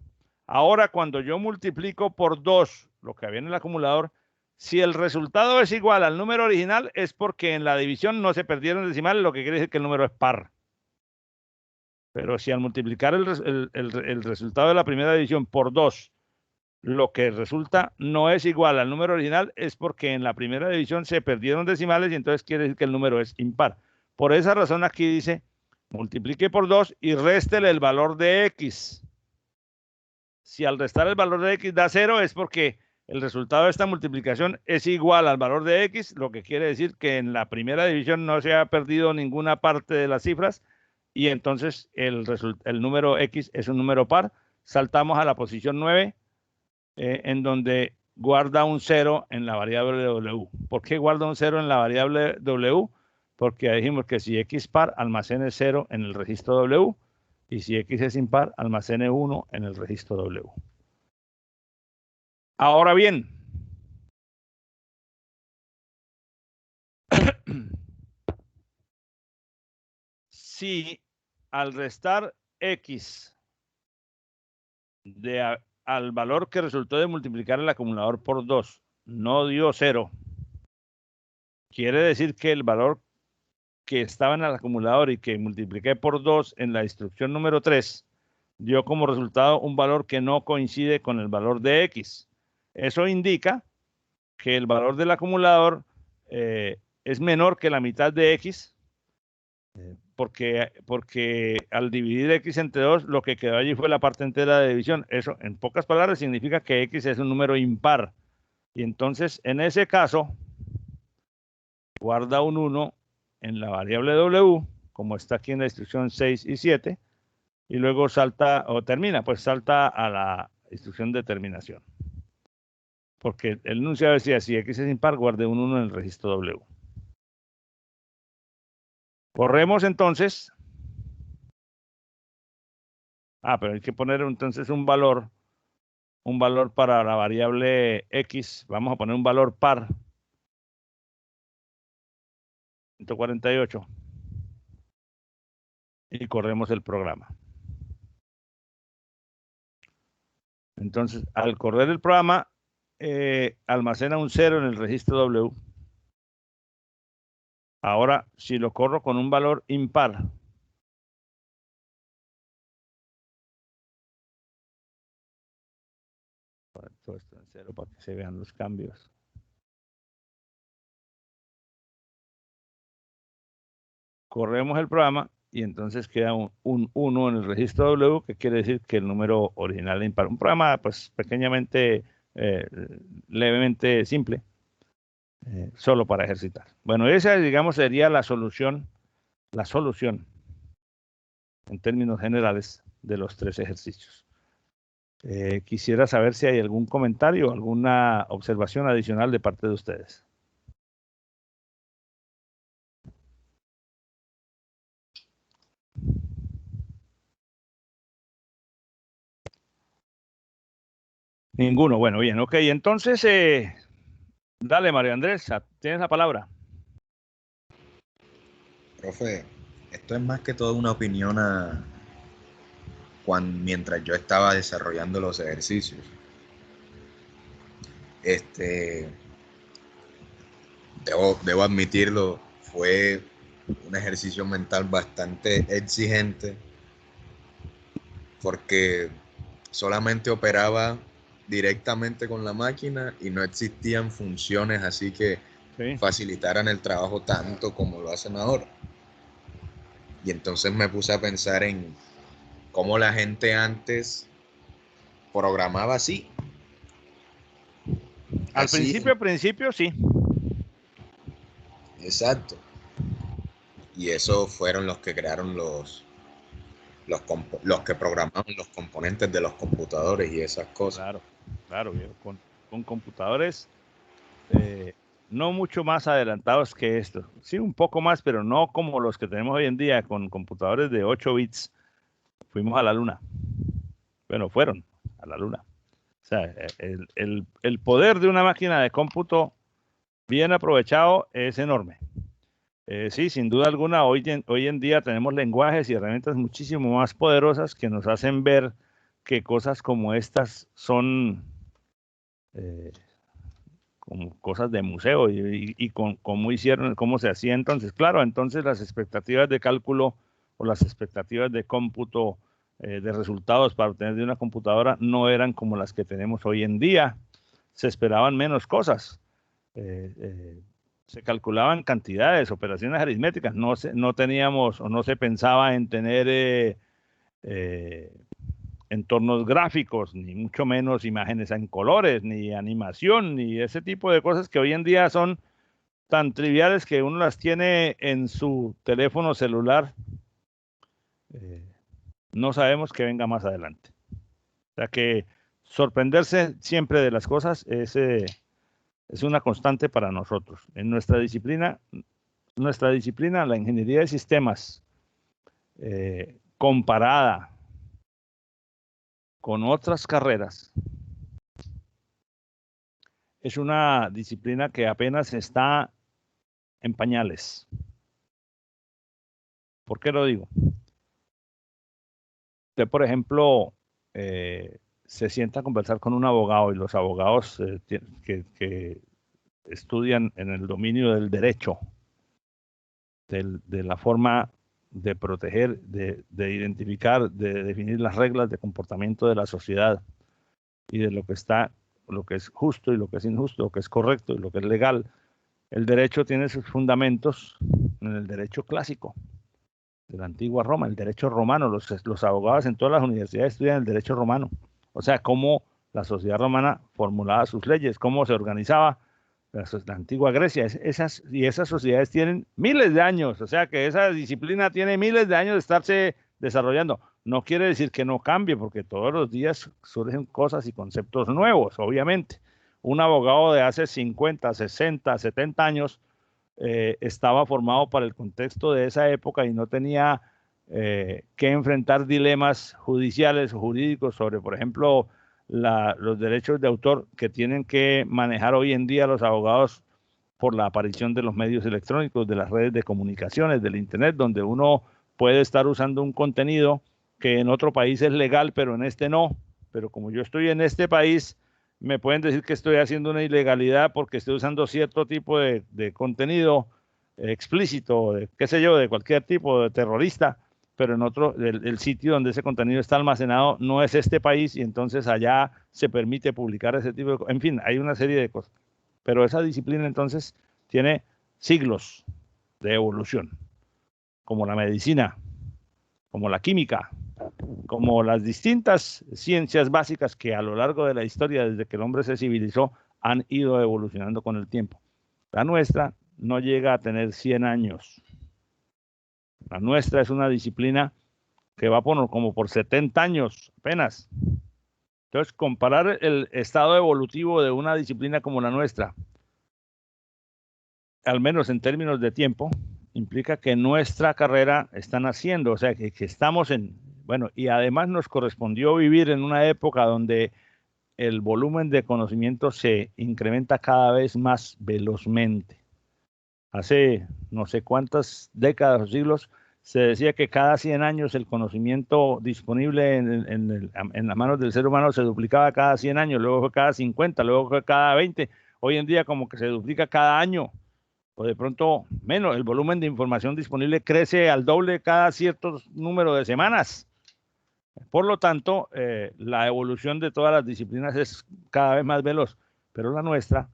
Ahora, cuando yo multiplico por 2 lo que había en el acumulador, si el resultado es igual al número original, es porque en la división no se perdieron decimales, lo que quiere decir que el número es par. Pero si al multiplicar el resultado de la primera división por 2, lo que resulta no es igual al número original, es porque en la primera división se perdieron decimales y entonces quiere decir que el número es impar. Por esa razón aquí dice, multiplique por 2 y réstele el valor de X. Si al restar el valor de X da 0, es porque el resultado de esta multiplicación es igual al valor de X, lo que quiere decir que en la primera división no se ha perdido ninguna parte de las cifras y entonces el número X es un número par. Saltamos a la posición 9, en donde guarda un 0 en la variable W. ¿Por qué guarda un 0 en la variable W? Porque dijimos que si X par, almacene 0 en el registro W, y si X es impar, almacene 1 en el registro W. Ahora bien, si al restar X al valor que resultó de multiplicar el acumulador por 2 no dio 0, quiere decir que el valor que estaba en el acumulador y que multipliqué por 2 en la instrucción número 3 dio como resultado un valor que no coincide con el valor de X. Eso indica que el valor del acumulador es menor que la mitad de X, porque al dividir X entre 2, lo que quedó allí fue la parte entera de división. Eso, en pocas palabras, significa que X es un número impar. Y entonces, en ese caso, guarda un 1 en la variable W, como está aquí en la instrucción 6 y 7, y luego salta, o termina, pues salta a la instrucción de terminación. Porque el enunciado decía, si X es impar, guarde un 1 en el registro W. Corremos entonces. Pero hay que poner entonces un valor para la variable X. Vamos a poner un valor par. 148. Y corremos el programa. Entonces, al correr el programa, almacena un 0 en el registro W. Ahora, si lo corro con un valor impar, todo esto en 0 para que se vean los cambios. Corremos el programa y entonces queda un 1 en el registro W, que quiere decir que el número original es impar. Un programa, pues, pequeñamente, levemente simple, solo para ejercitar. Bueno, esa, digamos, sería la solución en términos generales de los 3 ejercicios. Quisiera saber si hay algún comentario, alguna observación adicional de parte de ustedes. Ninguno. Bueno, bien, ok. Entonces, dale, Mario Andrés, tienes la palabra. Profe, esto es más que todo una opinión mientras yo estaba desarrollando los ejercicios. Debo admitirlo, fue un ejercicio mental bastante exigente porque solamente operaba directamente con la máquina y no existían funciones así que facilitaran el trabajo tanto como lo hacen ahora. Y entonces me puse a pensar en cómo la gente antes programaba así. Al principio, sí. Exacto. Y esos fueron los que crearon los que programaban los componentes de los computadores y esas cosas. Claro, con computadores no mucho más adelantados que esto. Sí, un poco más, pero no como los que tenemos hoy en día con computadores de 8 bits. Fuimos a la luna. Bueno, fueron a la luna. O sea, el poder de una máquina de cómputo bien aprovechado es enorme. Sí, sin duda alguna, hoy en día tenemos lenguajes y herramientas muchísimo más poderosas que nos hacen ver que cosas como estas son como cosas de museo y cómo se hacía entonces. Claro, entonces las expectativas de cálculo o las expectativas de cómputo de resultados para obtener de una computadora no eran como las que tenemos hoy en día. Se esperaban menos cosas. Se calculaban cantidades, operaciones aritméticas. No teníamos o no se pensaba en tener entornos gráficos, ni mucho menos imágenes en colores, ni animación, ni ese tipo de cosas que hoy en día son tan triviales que uno las tiene en su teléfono celular. No sabemos qué venga más adelante. O sea que sorprenderse siempre de las cosas es una constante para nosotros. En nuestra disciplina, la ingeniería de sistemas, comparada con otras carreras, es una disciplina que apenas está en pañales. ¿Por qué lo digo? Usted, por ejemplo, se sienta a conversar con un abogado y los abogados que estudian en el dominio del derecho, de la forma de proteger, de identificar, de definir las reglas de comportamiento de la sociedad y de lo que es justo y lo que es injusto, lo que es correcto y lo que es legal. El derecho tiene sus fundamentos en el derecho clásico de la antigua Roma, el derecho romano. Los abogados en todas las universidades estudian el derecho romano. O sea, cómo la sociedad romana formulaba sus leyes, cómo se organizaba la antigua Grecia. Esas sociedades tienen miles de años, o sea que esa disciplina tiene miles de años de estarse desarrollando. No quiere decir que no cambie, porque todos los días surgen cosas y conceptos nuevos, obviamente. Un abogado de hace 50, 60, 70 años estaba formado para el contexto de esa época y no tenía que enfrentar dilemas judiciales o jurídicos sobre, por ejemplo, los derechos de autor que tienen que manejar hoy en día los abogados por la aparición de los medios electrónicos, de las redes de comunicaciones, del Internet, donde uno puede estar usando un contenido que en otro país es legal, pero en este no. Pero como yo estoy en este país, me pueden decir que estoy haciendo una ilegalidad porque estoy usando cierto tipo de contenido explícito, qué sé yo, de cualquier tipo de terrorista, pero en otro, el sitio donde ese contenido está almacenado no es este país y entonces allá se permite publicar ese tipo de cosas. En fin, hay una serie de cosas. Pero esa disciplina entonces tiene siglos de evolución, como la medicina, como la química, como las distintas ciencias básicas que a lo largo de la historia, desde que el hombre se civilizó, han ido evolucionando con el tiempo. La nuestra no llega a tener 100 años. La nuestra es una disciplina que va como por 70 años apenas. Entonces, comparar el estado evolutivo de una disciplina como la nuestra, al menos en términos de tiempo, implica que nuestra carrera está naciendo, o sea, que estamos en, bueno, y además nos correspondió vivir en una época donde el volumen de conocimiento se incrementa cada vez más velozmente. Hace no sé cuántas décadas o siglos se decía que cada 100 años el conocimiento disponible en las manos del ser humano se duplicaba cada 100 años, luego fue cada 50, luego fue cada 20. Hoy en día como que se duplica cada año, o de pronto menos. El volumen de información disponible crece al doble cada cierto número de semanas. Por lo tanto, la evolución de todas las disciplinas es cada vez más veloz, pero la nuestra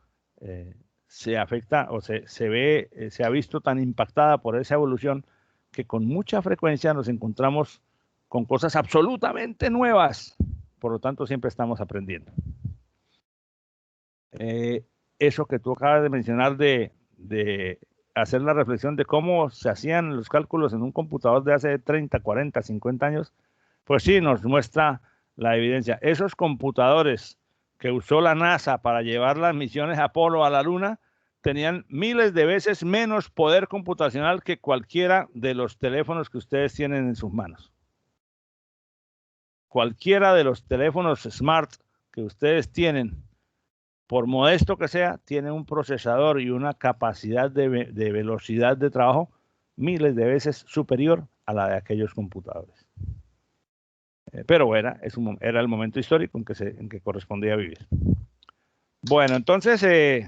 se afecta o se ha visto tan impactada por esa evolución que con mucha frecuencia nos encontramos con cosas absolutamente nuevas. Por lo tanto, siempre estamos aprendiendo. Eso que tú acabas de mencionar de hacer la reflexión de cómo se hacían los cálculos en un computador de hace 30, 40, 50 años, pues sí, nos muestra la evidencia. Esos computadores que usó la NASA para llevar las misiones Apolo a la Luna tenían miles de veces menos poder computacional que cualquiera de los teléfonos que ustedes tienen en sus manos. Cualquiera de los teléfonos smart que ustedes tienen, por modesto que sea, tiene un procesador y una capacidad de velocidad de trabajo miles de veces superior a la de aquellos computadores. Pero era el momento histórico en que correspondía vivir. Bueno, entonces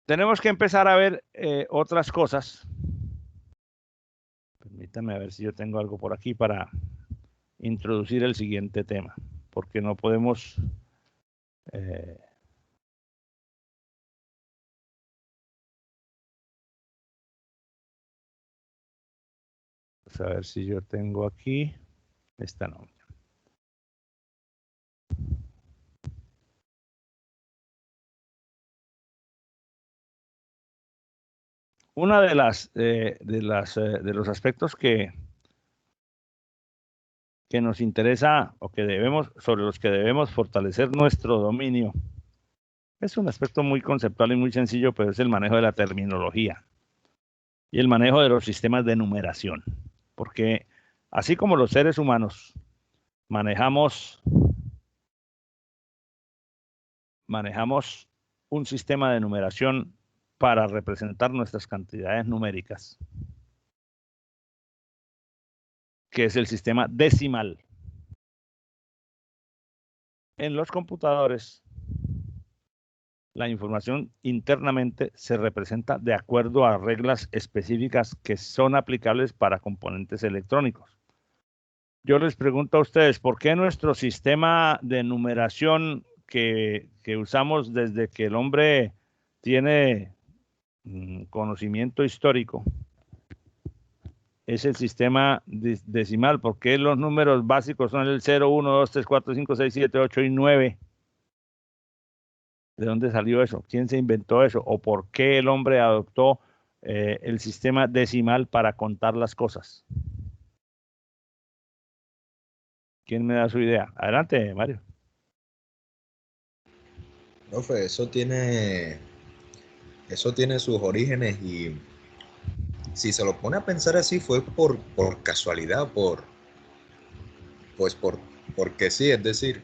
tenemos que empezar a ver otras cosas. Permítame a ver si yo tengo algo por aquí para introducir el siguiente tema, porque no podemos... Vamos a ver si yo tengo aquí... Esta no. Una de los aspectos que nos interesa o sobre los que debemos fortalecer nuestro dominio es un aspecto muy conceptual y muy sencillo, pero es el manejo de la terminología y el manejo de los sistemas de numeración, porque así como los seres humanos manejamos un sistema de numeración para representar nuestras cantidades numéricas, que es el sistema decimal. En los computadores, la información internamente se representa de acuerdo a reglas específicas que son aplicables para componentes electrónicos. Yo les pregunto a ustedes, ¿por qué nuestro sistema de numeración que usamos desde que el hombre tiene conocimiento histórico es el sistema decimal? ¿Por qué los números básicos son el 0, 1, 2, 3, 4, 5, 6, 7, 8 y 9? ¿De dónde salió eso? ¿Quién se inventó eso? ¿O por qué el hombre adoptó el sistema decimal para contar las cosas? ¿Quién me da su idea? Adelante, Mario. Profe, eso tiene sus orígenes y si se lo pone a pensar así fue por casualidad, porque sí, es decir,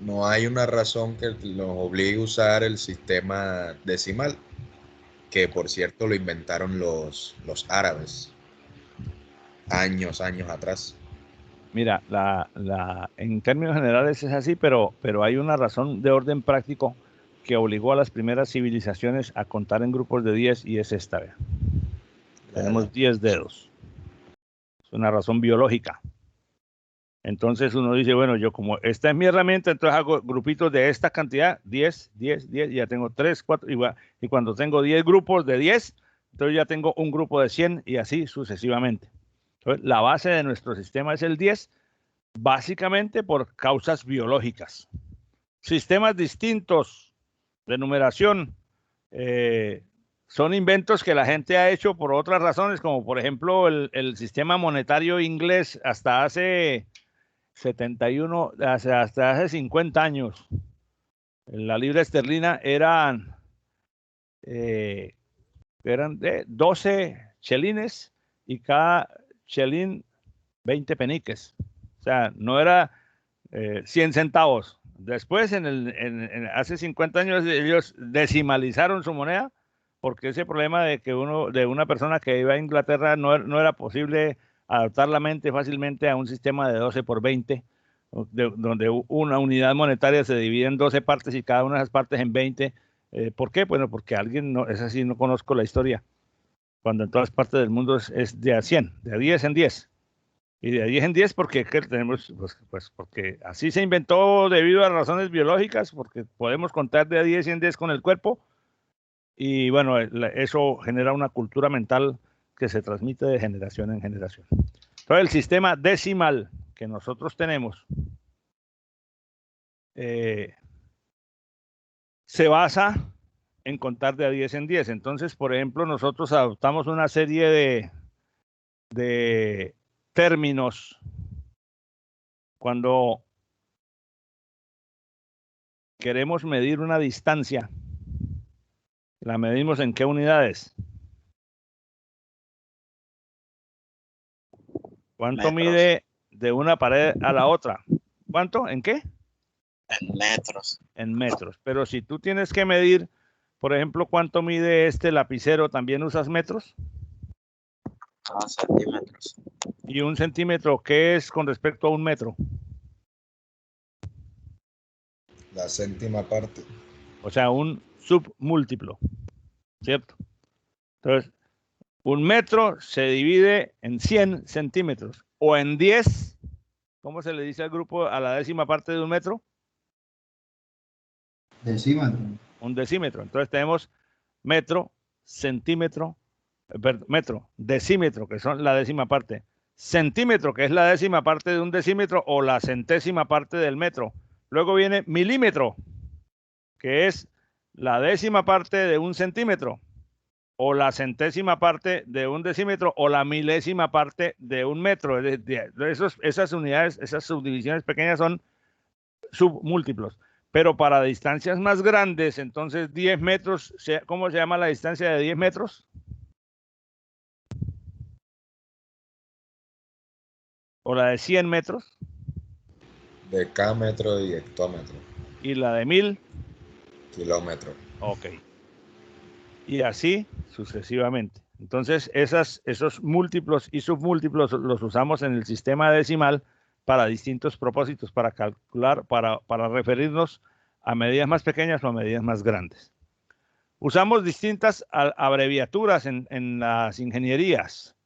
no hay una razón que nos obligue a usar el sistema decimal, que por cierto lo inventaron los árabes años atrás. Mira, en términos generales es así, pero hay una razón de orden práctico que obligó a las primeras civilizaciones a contar en grupos de 10 y es esta vez. Tenemos 10 dedos. Es una razón biológica. Entonces uno dice, bueno, yo como esta es mi herramienta, entonces hago grupitos de esta cantidad, 10, 10, 10, y ya tengo 3, 4, y cuando tengo 10 grupos de 10, entonces ya tengo un grupo de 100 y así sucesivamente. Entonces, la base de nuestro sistema es el 10, básicamente por causas biológicas. Sistemas distintos de numeración son inventos que la gente ha hecho por otras razones, como por ejemplo el sistema monetario inglés hasta hace 71, hasta hace 50 años. La libra esterlina eran de 12 chelines y cada chelín 20 peniques. O sea, no era 100 centavos. Después, hace 50 años, ellos decimalizaron su moneda porque ese problema de que de una persona que iba a Inglaterra no era posible adaptar la mente fácilmente a un sistema de 12 por 20, donde una unidad monetaria se divide en 12 partes y cada una de esas partes en 20. ¿Por qué? Bueno, porque es así, no conozco la historia. Cuando en todas partes del mundo es de a 100, de a 10 en 10. Y de 10 en 10 porque tenemos, pues porque así se inventó debido a razones biológicas, porque podemos contar de a 10 en 10 con el cuerpo. Y bueno, eso genera una cultura mental que se transmite de generación en generación. Entonces, el sistema decimal que nosotros tenemos se basa en contar de a 10 en 10. Entonces, por ejemplo, nosotros adoptamos una serie de términos cuando queremos medir una distancia. ¿La medimos en qué unidades? ¿Cuánto mide de una pared a la otra? ¿Cuánto? ¿En qué? En metros. En metros. Pero si tú tienes que medir, por ejemplo, cuánto mide este lapicero, ¿también usas metros? Centímetros. ¿Y un centímetro qué es con respecto a un metro? La céntima parte. O sea, un submúltiplo, ¿cierto? Entonces, un metro se divide en 100 centímetros o en 10. ¿Cómo se le dice al grupo a la décima parte de un metro? Decímetro. Un decímetro. Entonces tenemos metro, centímetro, metro, decímetro, que son la décima parte. Centímetro, que es la décima parte de un decímetro o la centésima parte del metro. Luego viene milímetro, que es la décima parte de un centímetro o la centésima parte de un decímetro o la milésima parte de un metro. Esas unidades, esas subdivisiones pequeñas son submúltiplos. Pero para distancias más grandes, entonces 10 metros, ¿cómo se llama la distancia de 10 metros? ¿O la de 100 metros? Decámetro y hectómetro. ¿Y la de 1000? Kilómetro. Ok. Y así sucesivamente. Entonces, esos múltiplos y submúltiplos los usamos en el sistema decimal para distintos propósitos, para calcular, para referirnos a medidas más pequeñas o a medidas más grandes. Usamos distintas abreviaturas en las ingenierías.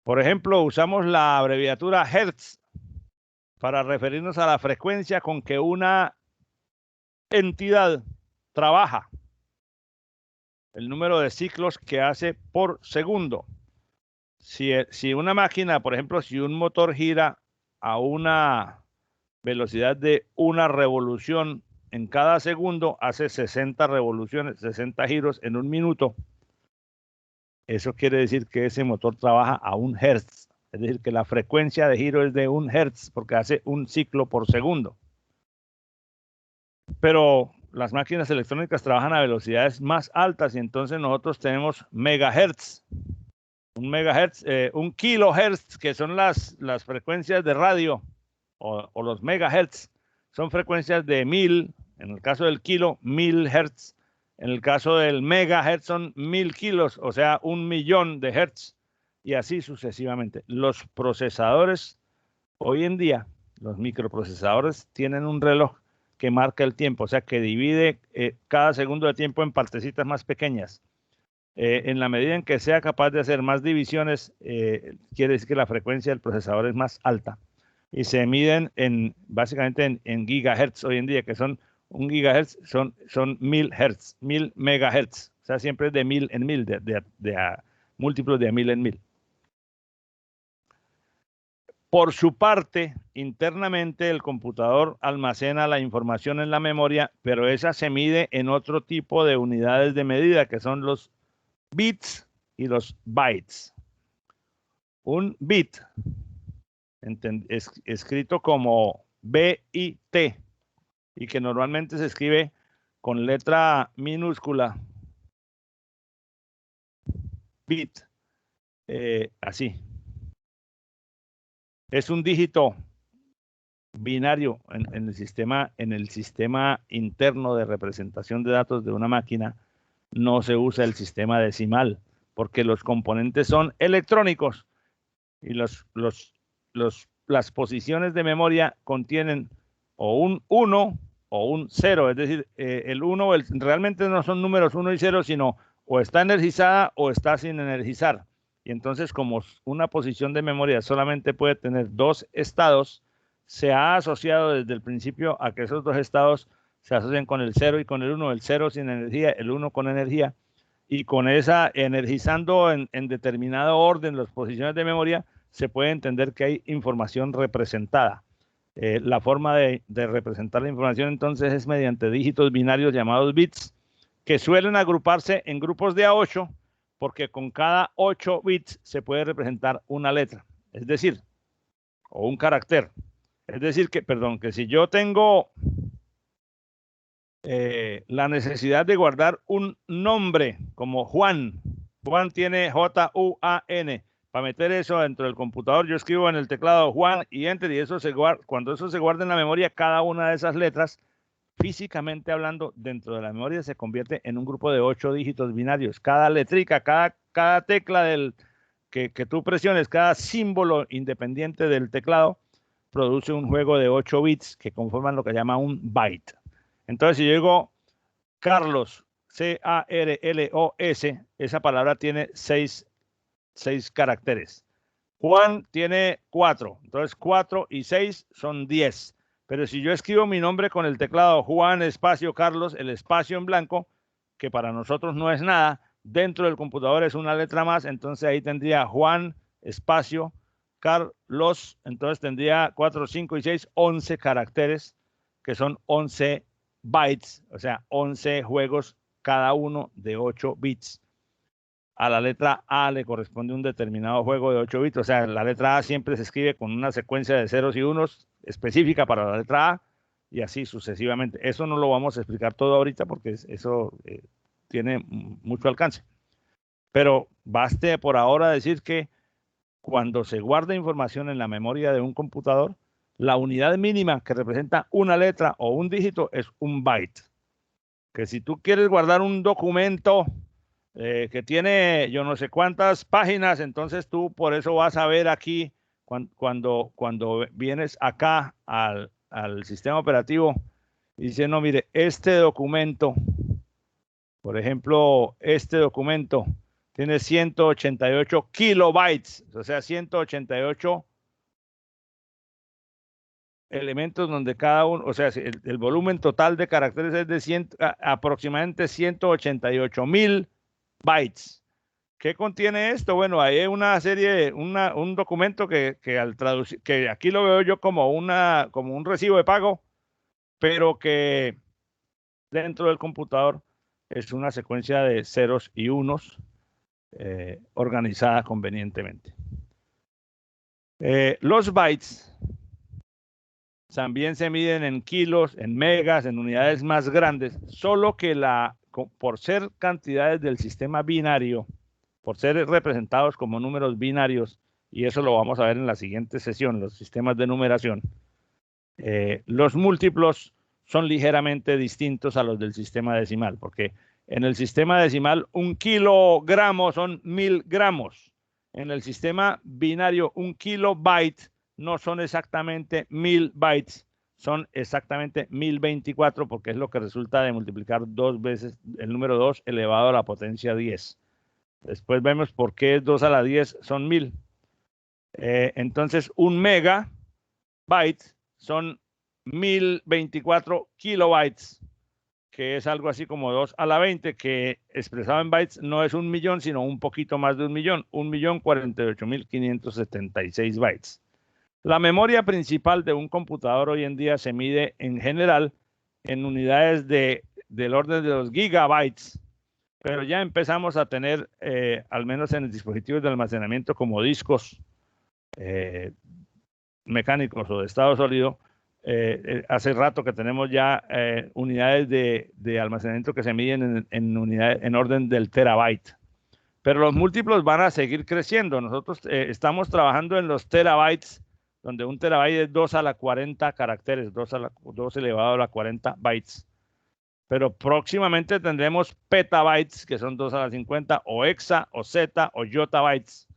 Por ejemplo, usamos la abreviatura Hertz para referirnos a la frecuencia con que una entidad trabaja, el número de ciclos que hace por segundo. Si una máquina, por ejemplo, si un motor gira a una velocidad de una revolución en cada segundo, hace 60 revoluciones, 60 giros en un minuto. Eso quiere decir que ese motor trabaja a 1 Hertz. Es decir, que la frecuencia de giro es de 1 Hertz porque hace un ciclo por segundo. Pero las máquinas electrónicas trabajan a velocidades más altas y entonces nosotros tenemos megahertz. Un megahertz, un kilohertz, que son las frecuencias de radio, o los megahertz, son frecuencias de 1000, en el caso del kilo, 1000 hertz, en el caso del megahertz son 1000 kilos, o sea, 1.000.000 de hertz, y así sucesivamente. Los procesadores, hoy en día, los microprocesadores tienen un reloj que marca el tiempo, o sea, que divide cada segundo de tiempo en partecitas más pequeñas. En la medida en que sea capaz de hacer más divisiones, quiere decir que la frecuencia del procesador es más alta. Y se miden básicamente en gigahertz hoy en día, que son 1 gigahertz, son 1000 hertz, 1000 megahertz. O sea, siempre es de 1000 en 1000, de múltiplos de 1000 en 1000. Por su parte, internamente el computador almacena la información en la memoria, pero esa se mide en otro tipo de unidades de medida, que son los bits y los bytes. Un bit, escrito como B-I-T, y que normalmente se escribe con letra minúscula, bit, así. Es un dígito binario en el sistema interno de representación de datos de una máquina, no se usa el sistema decimal, porque los componentes son electrónicos y las posiciones de memoria contienen o un 1 o un 0, es decir, el 1 realmente no son números 1 y 0, sino o está energizada o está sin energizar. Y entonces, como una posición de memoria solamente puede tener dos estados, se ha asociado desde el principio a que esos dos estados se asocian con el 0 y con el 1, el 0 sin energía, el 1 con energía, y con esa energizando en determinado orden las posiciones de memoria, se puede entender que hay información representada. La forma de representar la información entonces es mediante dígitos binarios llamados bits, que suelen agruparse en grupos de A8, porque con cada 8 bits se puede representar una letra, es decir, o un carácter. Es decir, que si yo tengo la necesidad de guardar un nombre como Juan tiene J-U-A-N, para meter eso dentro del computador, yo escribo en el teclado Juan y Enter, y eso cuando eso se guarda en la memoria, cada una de esas letras, físicamente hablando, dentro de la memoria se convierte en un grupo de 8 dígitos binarios. Cada letrica, cada tecla que tú presiones, cada símbolo independiente del teclado, produce un juego de 8 bits que conforman lo que llama un byte. Entonces, si yo digo Carlos, C-A-R-L-O-S, esa palabra tiene 6 caracteres. Juan tiene 4, entonces 4 y 6 son 10. Pero si yo escribo mi nombre con el teclado Juan espacio Carlos, el espacio en blanco, que para nosotros no es nada, dentro del computador es una letra más, entonces ahí tendría Juan espacio Carlos, entonces tendría 4, 5 y 6, 11 caracteres, que son 11 bytes, o sea, 11 juegos, cada uno de 8 bits. A la letra A le corresponde un determinado juego de 8 bits, o sea, la letra A siempre se escribe con una secuencia de ceros y unos específica para la letra A, y así sucesivamente. Eso no lo vamos a explicar todo ahorita porque eso tiene mucho alcance. Pero baste por ahora decir que cuando se guarda información en la memoria de un computador, la unidad mínima que representa una letra o un dígito es un byte. Que si tú quieres guardar un documento que tiene yo no sé cuántas páginas, entonces tú por eso vas a ver aquí cuando vienes acá al sistema operativo y dice, no, mire, este documento, por ejemplo, este documento tiene 188 kilobytes, o sea, 188 elementos donde cada uno, o sea, el volumen total de caracteres es de aproximadamente 188.000 bytes. ¿Qué contiene esto? Bueno, hay una serie, un documento que al traducir, que aquí lo veo yo como un recibo de pago, pero que dentro del computador es una secuencia de ceros y unos organizada convenientemente. Los bytes también se miden en kilos, en megas, en unidades más grandes, solo que por ser cantidades del sistema binario, por ser representados como números binarios, y eso lo vamos a ver en la siguiente sesión, los sistemas de numeración, los múltiplos son ligeramente distintos a los del sistema decimal, porque en el sistema decimal 1 kilogramo son 1000 gramos. En el sistema binario 1 kilobyte no son exactamente 1000 bytes, son exactamente 1024, porque es lo que resulta de multiplicar 2 veces el número 2 elevado a la potencia 10. Después vemos por qué 2 a la 10 son 1000. Entonces, 1 megabyte son 1024 kilobytes, que es algo así como 2 a la 20, que expresado en bytes no es 1 millón, sino un poquito más de 1 millón, 1.048.576 bytes. La memoria principal de un computador hoy en día se mide en general en unidades del orden de los gigabytes, pero ya empezamos a tener, al menos en los dispositivos de almacenamiento como discos mecánicos o de estado sólido, hace rato que tenemos ya unidades de almacenamiento que se miden en orden del terabyte. Pero los múltiplos van a seguir creciendo. Nosotros estamos trabajando en los terabytes donde 1 terabyte es 2 a la 40 caracteres, 2 elevado a la 40 bytes. Pero próximamente tendremos petabytes, que son 2 a la 50, o hexa, o zeta, o yottabytes.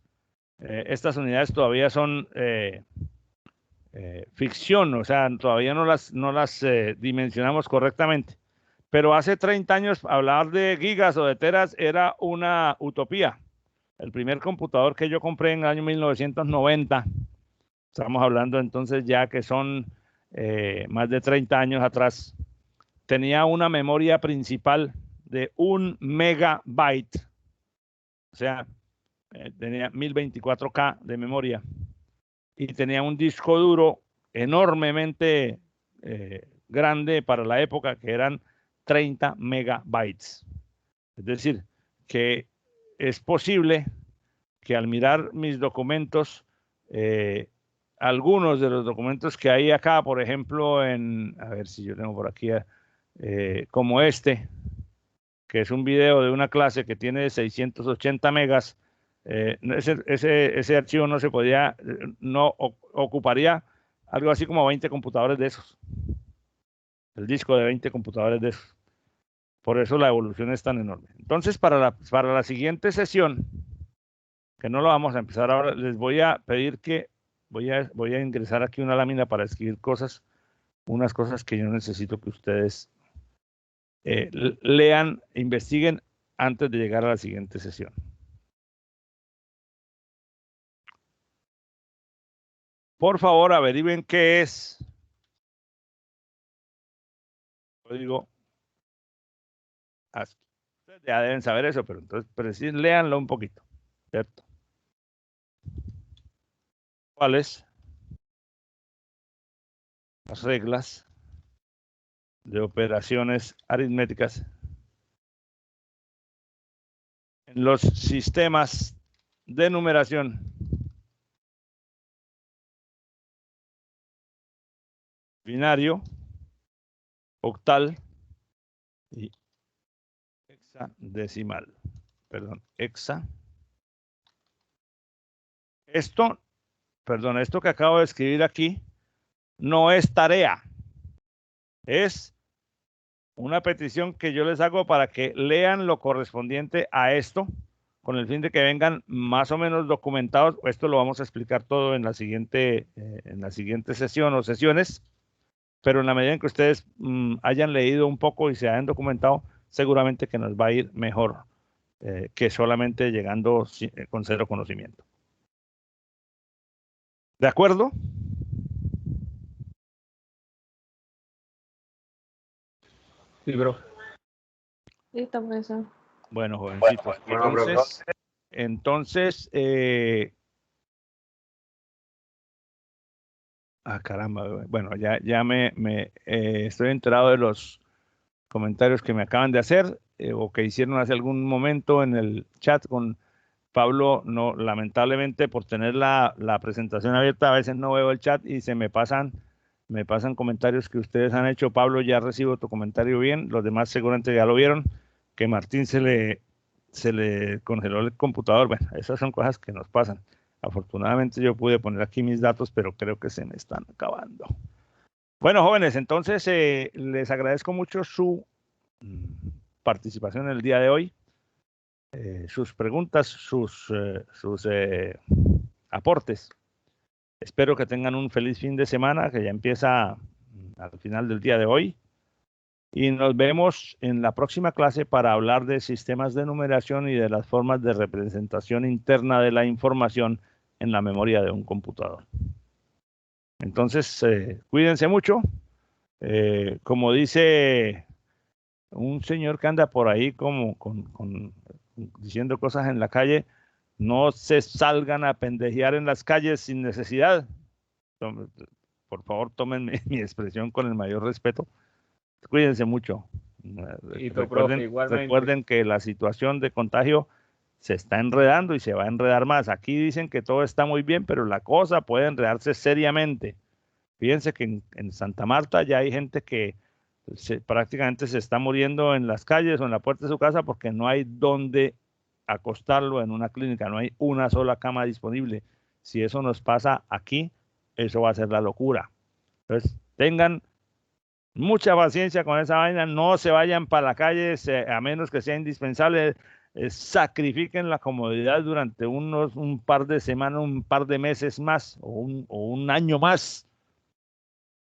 Estas unidades todavía son ficción, o sea, todavía no las dimensionamos correctamente. Pero hace 30 años hablar de gigas o de teras era una utopía. El primer computador que yo compré en el año 1990, estamos hablando entonces ya que son más de 30 años atrás, tenía una memoria principal de 1 megabyte, o sea, tenía 1024K de memoria y tenía un disco duro enormemente grande para la época, que eran 30 megabytes. Es decir, que es posible que al mirar mis documentos, algunos de los documentos que hay acá, por ejemplo, a ver si yo tengo por aquí, como este, que es un video de una clase que tiene 680 megas, ese archivo no se podía, no ocuparía algo así como 20 computadores de esos. El disco de 20 computadores de esos. Por eso la evolución es tan enorme. Entonces, para la siguiente sesión, que no lo vamos a empezar ahora, les voy a pedir que voy a ingresar aquí una lámina para escribir unas cosas que yo necesito que ustedes lean, investiguen antes de llegar a la siguiente sesión. Por favor, averigüen qué es código ASCII. Ustedes ya deben saber eso, pero sí, léanlo un poquito, ¿cierto? ¿Cuáles? Las reglas de operaciones aritméticas en los sistemas de numeración binario, octal y hexadecimal. Perdón, hexa. Esto que acabo de escribir aquí no es tarea. Es una petición que yo les hago para que lean lo correspondiente a esto, con el fin de que vengan más o menos documentados. Esto lo vamos a explicar todo en la siguiente sesión o sesiones, pero en la medida en que ustedes hayan leído un poco y se hayan documentado, seguramente que nos va a ir mejor que solamente llegando con cero conocimiento. ¿De acuerdo? Sí, bro. Listo, profesor. Bueno, jovencitos. Entonces, caramba. Bueno, ya estoy enterado de los comentarios que me acaban de hacer o que hicieron hace algún momento en el chat con Pablo. No, lamentablemente, por tener la presentación abierta, a veces no veo el chat y se me pasan comentarios que ustedes han hecho. Pablo, ya recibo tu comentario bien. Los demás seguramente ya lo vieron, que Martín se le congeló el computador. Bueno, esas son cosas que nos pasan. Afortunadamente yo pude poner aquí mis datos, pero creo que se me están acabando. Bueno, jóvenes, entonces les agradezco mucho su participación el día de hoy, sus preguntas, sus aportes. Espero que tengan un feliz fin de semana, que ya empieza al final del día de hoy. Y nos vemos en la próxima clase para hablar de sistemas de numeración y de las formas de representación interna de la información en la memoria de un computador. Entonces, cuídense mucho. Como dice un señor que anda por ahí como diciendo cosas en la calle, no se salgan a pendejear en las calles sin necesidad. Por favor, tomen mi expresión con el mayor respeto. Cuídense mucho. Recuerden que la situación de contagio se está enredando y se va a enredar más. Aquí dicen que todo está muy bien, pero la cosa puede enredarse seriamente. Fíjense que en Santa Marta ya hay gente que prácticamente se está muriendo en las calles o en la puerta de su casa porque no hay dónde acostarlo en una clínica, no hay una sola cama disponible. Si eso nos pasa aquí, eso va a ser la locura. Entonces, tengan mucha paciencia con esa vaina, no se vayan para la calle, a menos que sea indispensable, sacrifiquen la comodidad durante un par de semanas, un par de meses más, o un año más,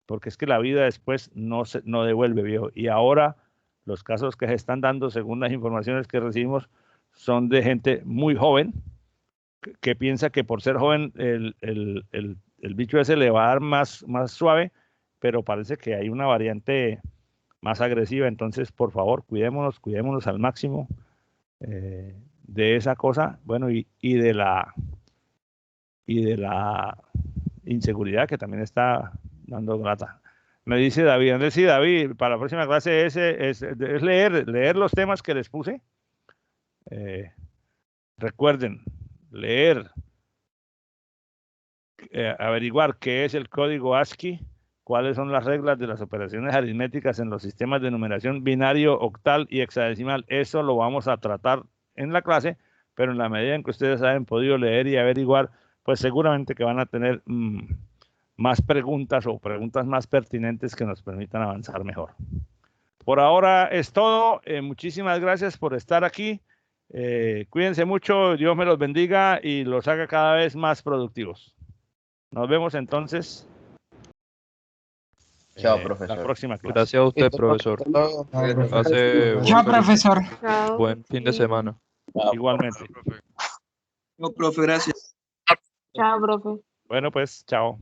porque es que la vida después no devuelve, viejo. Y ahora los casos que se están dando, según las informaciones que recibimos, son de gente muy joven, que piensa que por ser joven el bicho ese le va a dar más suave, pero parece que hay una variante más agresiva. Entonces, por favor, cuidémonos al máximo de esa cosa, bueno, y de la inseguridad que también está dando lata. Me dice David, Andrés, sí, David, para la próxima clase es leer los temas que les puse. Recuerden, leer, averiguar qué es el código ASCII, cuáles son las reglas de las operaciones aritméticas en los sistemas de numeración binario, octal y hexadecimal. Eso lo vamos a tratar en la clase, pero en la medida en que ustedes hayan podido leer y averiguar, pues seguramente que van a tener más preguntas o preguntas más pertinentes que nos permitan avanzar mejor. Por ahora es todo. Muchísimas gracias por estar aquí. Cuídense mucho, Dios me los bendiga y los haga cada vez más productivos. Nos vemos entonces. Chao, profesor. La próxima clase. Gracias a usted, profesor. Chao, profesor. Buen fin de semana. Igualmente. No, profe, gracias. Chao, profe. Bueno, pues, chao.